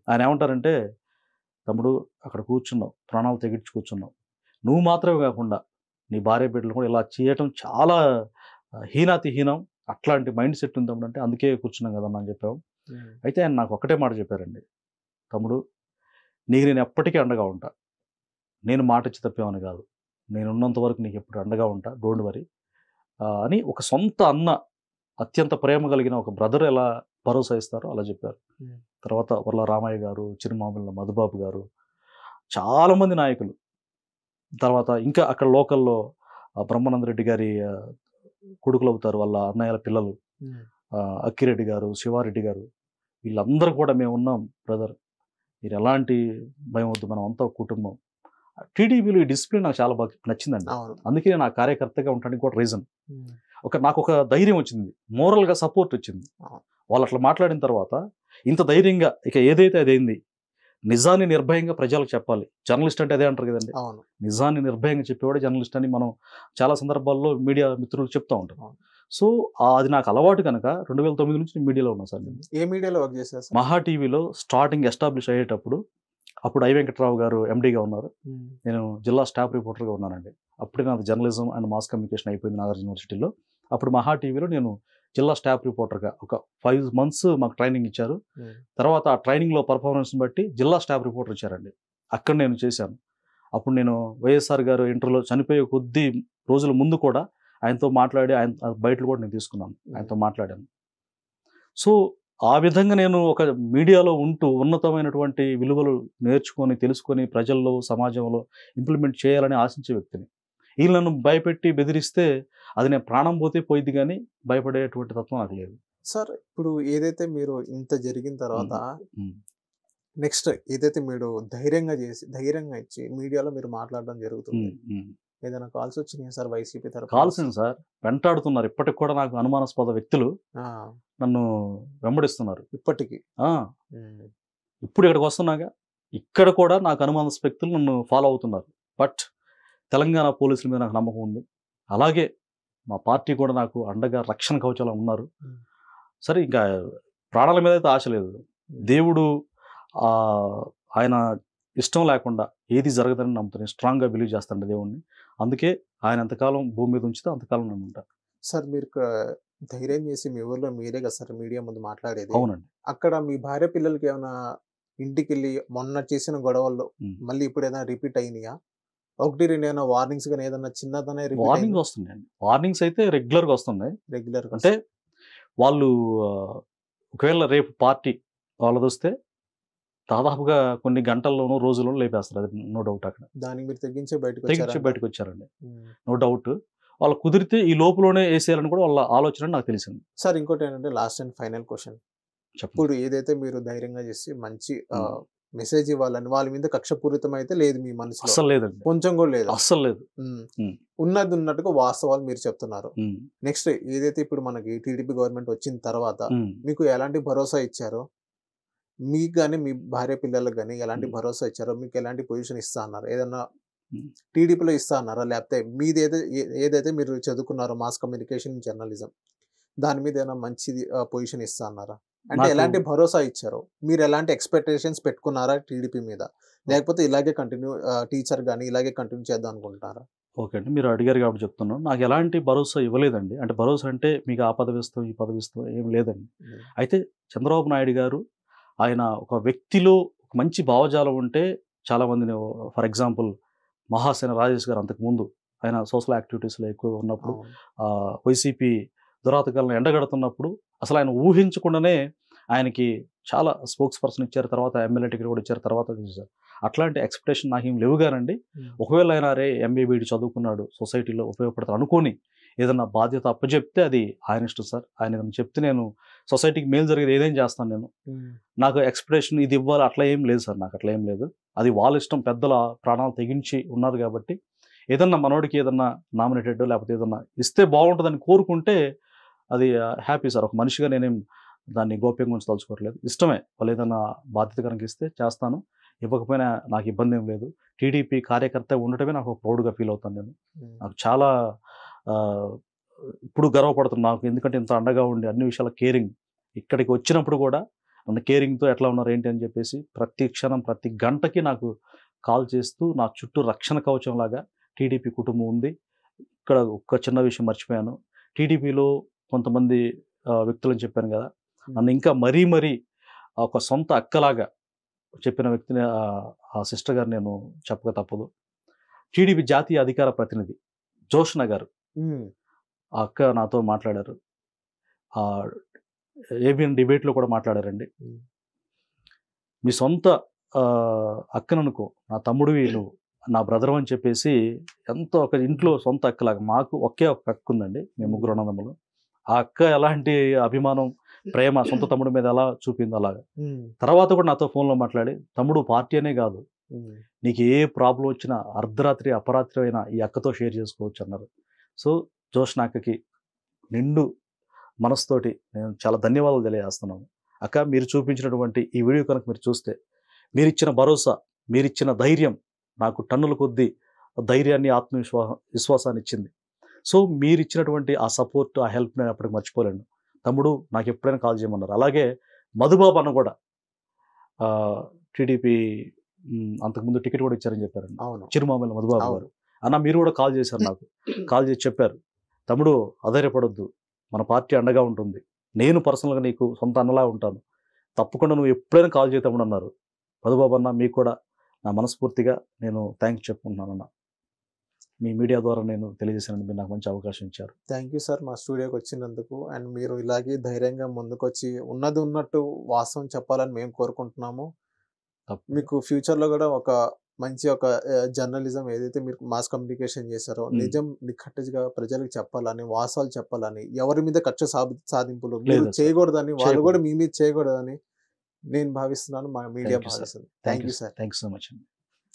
ఆయన ఏమంటారంటే తమ్ముడు అక్కడ కూర్చున్నావు, ప్రాణాలు తెగించి కూర్చున్నావు. నువ్వు మాత్రమే కాకుండా నీ భార్య బిడ్డలు కూడా ఇలా చేయటం చాలా హీనం. అట్లాంటి మైండ్ సెట్ ఉంది తమ్ముడు అంటే అందుకే కూర్చున్నాం కదన్నా అని చెప్పాము. అయితే ఆయన నాకు ఒక్కటే మాట చెప్పారండి. తమ్ముడు నీకు నేను ఎప్పటికీ అండగా ఉంటా. నేను మాట ఇచ్చి తప్పేమని కాదు. నేను ఉన్నంత వరకు నీకు ఎప్పుడు అండగా ఉంటా, డోంట్ వరీ అని ఒక సొంత అన్న, అత్యంత ప్రేమ కలిగిన ఒక బ్రదర్ ఎలా భరోసా ఇస్తారో అలా చెప్పారు. తర్వాత వర్ల రామయ్య గారు, చిరుమామిళ్ళ మధుబాబు గారు, చాలామంది నాయకులు. తర్వాత ఇంకా అక్కడ లోకల్లో బ్రహ్మానంద రెడ్డి గారి కొడుకులు అవుతారు వాళ్ళ అన్నయ్యల పిల్లలు, అక్కిరెడ్డి గారు, శివారెడ్డి గారు, వీళ్ళందరూ కూడా మేము ఉన్నాం బ్రదర్, మీరు ఎలాంటి భయం వద్దు, మనం అంతా కుటుంబం. టీడీపీలో ఈ డిసిప్లిన్ నాకు చాలా బాగా నచ్చిందండి. అందుకే నేను ఆ కార్యకర్తగా ఉండడానికి కూడా రీజన్. నాకు ఒక ధైర్యం వచ్చింది, మోరల్గా సపోర్ట్ వచ్చింది. వాళ్ళు అట్లా మాట్లాడిన తర్వాత ఇంత ధైర్యంగా ఇక ఏదైతే అదైంది, నిజాన్ని నిర్భయంగా ప్రజలకు చెప్పాలి. జర్నలిస్ట్ అంటే అదే అంటారు కదండి. అవును. నిజాన్ని నిర్భయంగా చెప్పేవాడే జర్నలిస్ట్ అని మనం చాలా సందర్భాల్లో మీడియా మిత్రులు చెప్తా ఉంటాం. అవును. సో, అది నాకు అలవాటు కనుక 2009 నుంచి నేను మీడియాలో ఉన్నాను సార్ నేను. ఏ మీడియాలో వర్క్ చేశారు సార్? మహా టీవీలో స్టార్టింగ్ ఎస్టాబ్లిష్ అయ్యేటప్పుడు అప్పుడు ఐ వెంకటరావు గారు ఎండీగా ఉన్నారు. నేను జిల్లా స్టాఫ్ రిపోర్టర్గా ఉన్నానండి. అప్పుడే నాది జర్నలిజం అండ్ మాస్ కమ్యూనికేషన్ అయిపోయింది నాగార్జున యూనివర్సిటీలో. అప్పుడు మహా టీవీలో నేను జిల్లా స్టాఫ్ రిపోర్టర్గా ఒక 5 months మాకు ట్రైనింగ్ ఇచ్చారు. తర్వాత ఆ ట్రైనింగ్లో పర్ఫార్మెన్స్ని బట్టి జిల్లా స్టాఫ్ రిపోర్టర్ ఇచ్చారండి. అక్కడ నేను చేశాను. అప్పుడు నేను వైఎస్ఆర్ గారు ఇంటర్లో చనిపోయే కొద్ది రోజుల ముందు కూడా ఆయనతో మాట్లాడి ఆయన బయటలు కూడా నేను తీసుకున్నాను. ఆయనతో మాట్లాడాను. సో, ఆ విధంగా నేను ఒక మీడియాలో ఉంటూ ఉన్నతమైనటువంటి విలువలు నేర్చుకొని, తెలుసుకొని ప్రజల్లో, సమాజంలో ఇంప్లిమెంట్ చేయాలని ఆశించే వ్యక్తిని. ఈళ్ళు నన్ను భయపెట్టి, బెదిరిస్తే అది నేను ప్రాణం పోతే పోయిద్ది గానీ, భయపడేటువంటి తత్వం నాకు లేదు. సార్ ఇప్పుడు ఏదైతే మీరు ఇంత జరిగిన తర్వాత హ్మ్. నెక్స్ట్ ఏదైతే మీరు ధైర్యంగా ఇచ్చి మీడియాలో మీరు మాట్లాడడం జరుగుతుంది. ఏదైనా కాల్స్ వచ్చినాయా సార్ వైసీపీ తరఫున? కాల్స్ ఏంటి సార్? వెంటాడుతున్నారు. ఇప్పటికి కూడా నాకు అనుమానాస్పద వ్యక్తులు ఆ! నన్ను వెంబడిస్తున్నారు. ఇప్పటికి. ఆ! ఇప్పుడు ఇక్కడికి వస్తున్నాగా, ఇక్కడ కూడా నాకు అనుమానాస్పద వ్యక్తులు నన్ను ఫాలో అవుతున్నారు. బట్ తెలంగాణ పోలీసుల మీద నాకు నమ్మకం ఉంది. అలాగే మా పార్టీ కూడా నాకు అండగా రక్షణ కవచాలు ఉన్నారు. సరే ఇంకా ప్రాణాల మీద అయితే ఆశ లేదు. దేవుడు ఆయన ఇష్టం లేకుండా ఏది జరగదని నమ్ముతాను. స్ట్రాంగ్‌గా బిలీవ్ చేస్తాను దేవుడిని. అందుకే ఆయన ఎంతకాలం భూమి మీద ఉంచితే అంతకాలం నేను ఉంటా. సార్ మీరు ధైర్యం చేసి మీ ఊర్లో మీరే కదా సార్ మీడియా ముందు మాట్లాడేది. అవునండి. అక్కడ మీ భార్య పిల్లలకి ఏమైనా ఇంటికెళ్ళి మొన్న చేసిన గొడవల్లో మళ్ళీ ఇప్పుడు ఏదైనా రిపీట్ అయినాయా? 1, 2 ఏమైనా వార్నింగ్స్ గాని ఏదన్నా చిన్నదనే రిపీట్ వార్నింగ్స్ వస్తున్నాయండి. వార్నింగ్స్ అయితే రెగ్యులర్‌గా వస్తున్నాయి. రెగ్యులర్‌గా అంటే వాళ్ళు ఒకవేళ రేపు పార్టీ వాళ్ళదొస్తే దాదాపుగా కొన్ని గంటల్లోనో, రోజుల్లోనో లేపేస్తారు. అది నో డౌట్ అక్కడ. దానికి మీరు తెగించి తెగించి బయటకొచ్చారండి. No doubt. వాళ్ళు కుదిరితే ఈ లోపులోనే ఏసేయాలని కూడా వాళ్ళ ఆలోచన అని నాకు తెలిసింది. సార్ ఇంకోటి ఏంటంటే లాస్ట్ అండ్ ఫైనల్ క్వెషన్. చెప్పండి. ఇప్పుడు ఏదైతే మీరు ధైర్యంగా చేసి మంచి మెసేజ్ ఇవ్వాలని వాళ్ళ మీద కక్షపూరితం అయితే లేదు మీ మనసులో. అస్సలు లేదండి. కొంచెం కూడా లేదు. అస్సలు లేదు. ఉన్నది ఉన్నట్టుగా వాస్తవాలు మీరు చెప్తున్నారు. నెక్స్ట్ ఏదైతే ఇప్పుడు మనకి టీడీపీ గవర్నమెంట్ వచ్చిన తర్వాత మీకు ఎలాంటి భరోసా ఇచ్చారో, మీకు గానీ మీ భార్య పిల్లలకు గానీ ఎలాంటి భరోసా ఇచ్చారో, మీకు ఎలాంటి పొజిషన్ ఇస్తా అన్నారు? ఏదన్నా టీడీపీలో ఇస్తా అన్నారా? లేకపోతే ఏదైతే మీరు చదువుకున్నారో మాస్ కమ్యూనికేషన్, జర్నలిజం దాని మీద ఏమైనా మంచిది పొజిషన్ ఇస్తా అన్నారా? అంటే ఎలాంటి భరోసా ఇచ్చారు? మీరు ఎలాంటి ఎక్స్‌పెక్టేషన్స్ పెట్టుకున్నారా టీడీపీ మీద? లేకపోతే ఇలాగే టీచర్ గాని ఇలాగే కంటిన్యూ చేద్దాం అనుకుంటున్నారా? ఓకే అండి. మీరు అడిగారు కాబట్టి చెప్తున్నాను. నాకు ఎలాంటి భరోసా ఇవ్వలేదండి. అంటే భరోసా అంటే మీకు ఆ పదవిస్తాం, ఈ పదవిస్తాం ఏం లేదండి. అయితే చంద్రబాబు నాయుడు గారు ఆయన ఒక వ్యక్తిలో ఒక మంచి భావజాలం ఉంటే చాలామందిని ఫర్ ఎగ్జాంపుల్ మహాసేన రాజేష్ గారు అంతకుముందు ఆయన సోషల్ యాక్టివిటీస్‌లో ఎక్కువగా ఉన్నప్పుడు వైసీపీ దురాగతాలను ఎండగడుతున్నప్పుడు అసలు ఆయన ఊహించకుండానే ఆయనకి చాలా స్పోక్స్ పర్సన్ ఇచ్చారు. తర్వాత ఎమ్మెల్యే టికెట్ కూడా ఇచ్చారు. తర్వాత చేశారు. అట్లాంటి ఎక్స్‌పెక్టేషన్ నాకేం లేవు గానండి. ఒకవేళ ఆయన ఎంఏ బీఈడీ చదువుకున్నాడు, సొసైటీలో ఉపయోగపడతాడు అనుకోని ఏదన్నా బాధ్యత అప్పచెప్తే అది ఆయన ఇష్టం సార్. ఆయన ఏదైనా చెప్తే నేను సొసైటీకి మేలు జరిగేది ఏదైనా చేస్తాను నేను. నాకు ఎక్స్‌పెక్టేషన్ ఇది ఇవ్వాలి అట్లా ఏం లేదు సార్. నాకు అట్లా ఏం లేదు. అది వాళ్ళ ఇష్టం. పెద్దల ప్రాణాలు తెగించి ఉన్నారు కాబట్టి ఏదన్నా మనోడికి ఏదన్నా నామినేటెడ్ లేకపోతే ఏదన్నా ఇస్తే బాగుంటుందని కోరుకుంటే అది హ్యాపీ సార్. ఒక మనిషిగా నేనేం దాన్ని గోప్యంగా ఉంచదలుచుకోవట్లేదు. ఇష్టమే. వాళ్ళు ఏదైనా బాధ్యతకరంగా ఇస్తే చేస్తాను. ఇవ్వకపోయినా నాకు ఇబ్బంది ఏం లేదు. టీడీపీ కార్యకర్త ఉండటమే నాకు ప్రౌడ్‌గా ఫీల్ అవుతాను నేను. నాకు చాలా ఇప్పుడు గర్వపడుతున్నాను నాకు. ఎందుకంటే ఇంత అండగా ఉండి అన్ని విషయాల కేరింగ్. ఇక్కడికి వచ్చినప్పుడు కూడా నన్ను కేరింగ్‌తో ఎట్లా ఉన్నారు ఏంటి అని చెప్పేసి ప్రతి క్షణం, ప్రతి గంటకి నాకు కాల్ చేస్తూ నా చుట్టూ రక్షణ కవచంలాగా టీడీపీ కుటుంబం ఉంది. ఇక్కడ ఒక చిన్న విషయం మర్చిపోయాను. టీడీపీలో కొంతమంది వ్యక్తులని చెప్పాను కదా! నన్ను ఇంకా మరీ ఒక సొంత అక్కలాగా చెప్పిన వ్యక్తిని ఆ సిస్టర్ గారు నేను చెప్పక తప్పదు. టీడీపీ జాతీయ అధికార ప్రతినిధి జోష్న గారు. ఆ అక్క నాతో మాట్లాడారు. ఏబిఎన్ డిబేట్‌లో కూడా మాట్లాడారండి. మీ సొంత అక్కననుకో, నా తమ్ముడివి నువ్వు, నా బ్రదర్ అని చెప్పేసి ఎంతో ఒక ఇంట్లో సొంత అక్కలాగా. మాకు ఒకే ఒక అక్క ఉందండి. మేము ముగ్గురు అన్నదమ్ములు. ఆ అక్క ఎలాంటి అభిమానం, ప్రేమ సొంత తమ్ముడి మీద ఎలా చూపిందో అలాగా. తర్వాత కూడా నాతో ఫోన్‌లో మాట్లాడి, తమ్ముడు పార్టీ అనే కాదు, నీకు ఏ ప్రాబ్లం వచ్చినా అర్ధరాత్రి, అపరాత్రి అయినా ఈ అక్కతో షేర్ చేసుకోవచ్చు అన్నారు. సో జోష్న అక్కకి నిండు మనసుతోటి నేను చాలా ధన్యవాదాలు తెలియజేస్తున్నాను. అక్క మీరు చూపించినటువంటి ఈ వీడియో కనుక మీరు చూస్తే మీరిచ్చిన భరోసా, మీరిచ్చిన ధైర్యం నాకు టన్నుల కొద్దీ ధైర్యాన్ని, విశ్వాసాన్ని ఇచ్చింది. సో మీరిచ్చినటువంటి ఆ సపోర్ట్, ఆ హెల్ప్ నేను ఎప్పటికి మర్చిపోలేను. తమ్ముడు నాకు ఎప్పుడైనా కాల్ చేయమన్నారు. అలాగే మధుబాబు అన్న కూడా టీడీపీ అంతకుముందు టికెట్ కూడా ఇచ్చారని చెప్పారండి. అవును. చిరుమామిళ్ళ మధుబాబు అవును. గారు. అన్న మీరు కూడా కాల్ చేశారు నాకు. కాల్ చేసి చెప్పారు, తమ్ముడు అధైర్యపడొద్దు, మన పార్టీ అండగా ఉంటుంది. నేను పర్సనల్‌గా నీకు సొంత అన్నలా ఉంటాను. తప్పకుండా నువ్వు ఎప్పుడైనా కాల్ చేయి తమ్ముడు అన్నారు. మధుబాబు అన్న మీకు కూడా నా మనస్ఫూర్తిగా నేను థాంక్స్ చెప్పుకుంటున్నానన్న. మీ మీడియా ద్వారా నేను తెలియజేశానండి. మీరు నాకు మంచి అవకాశం ఇచ్చారు. థ్యాంక్ యూ సార్ మా స్టూడియోకి వచ్చినందుకు. అండ్ మీరు ఇలాగే ధైర్యంగా ముందుకొచ్చి ఉన్నది ఉన్నట్టు వాస్తవం చెప్పాలని మేము కోరుకుంటున్నాము. తప్పకుండా. మీకు ఫ్యూచర్‌లో కూడా ఒక మంచి ఒక జర్నలిజం ఏదైతే మీరు మాస్ కమ్యూనికేషన్ చేశారో నిజం నిక్కచ్చిగా ప్రజలకు చెప్పాలని, వాస్తవాలు చెప్పాలని, ఎవరి మీద కక్ష సాధింపులు మీరు లేదు సార్. చేయకూడదని, వాళ్ళు చేయకూడదు. కూడా మీ మీద చేయకూడదని నేను భావిస్తున్నాను. మా మీడియా థ్యాంక్ యూ సార్. భావిస్తుంది. Thank you sir. Thank you so much అండి.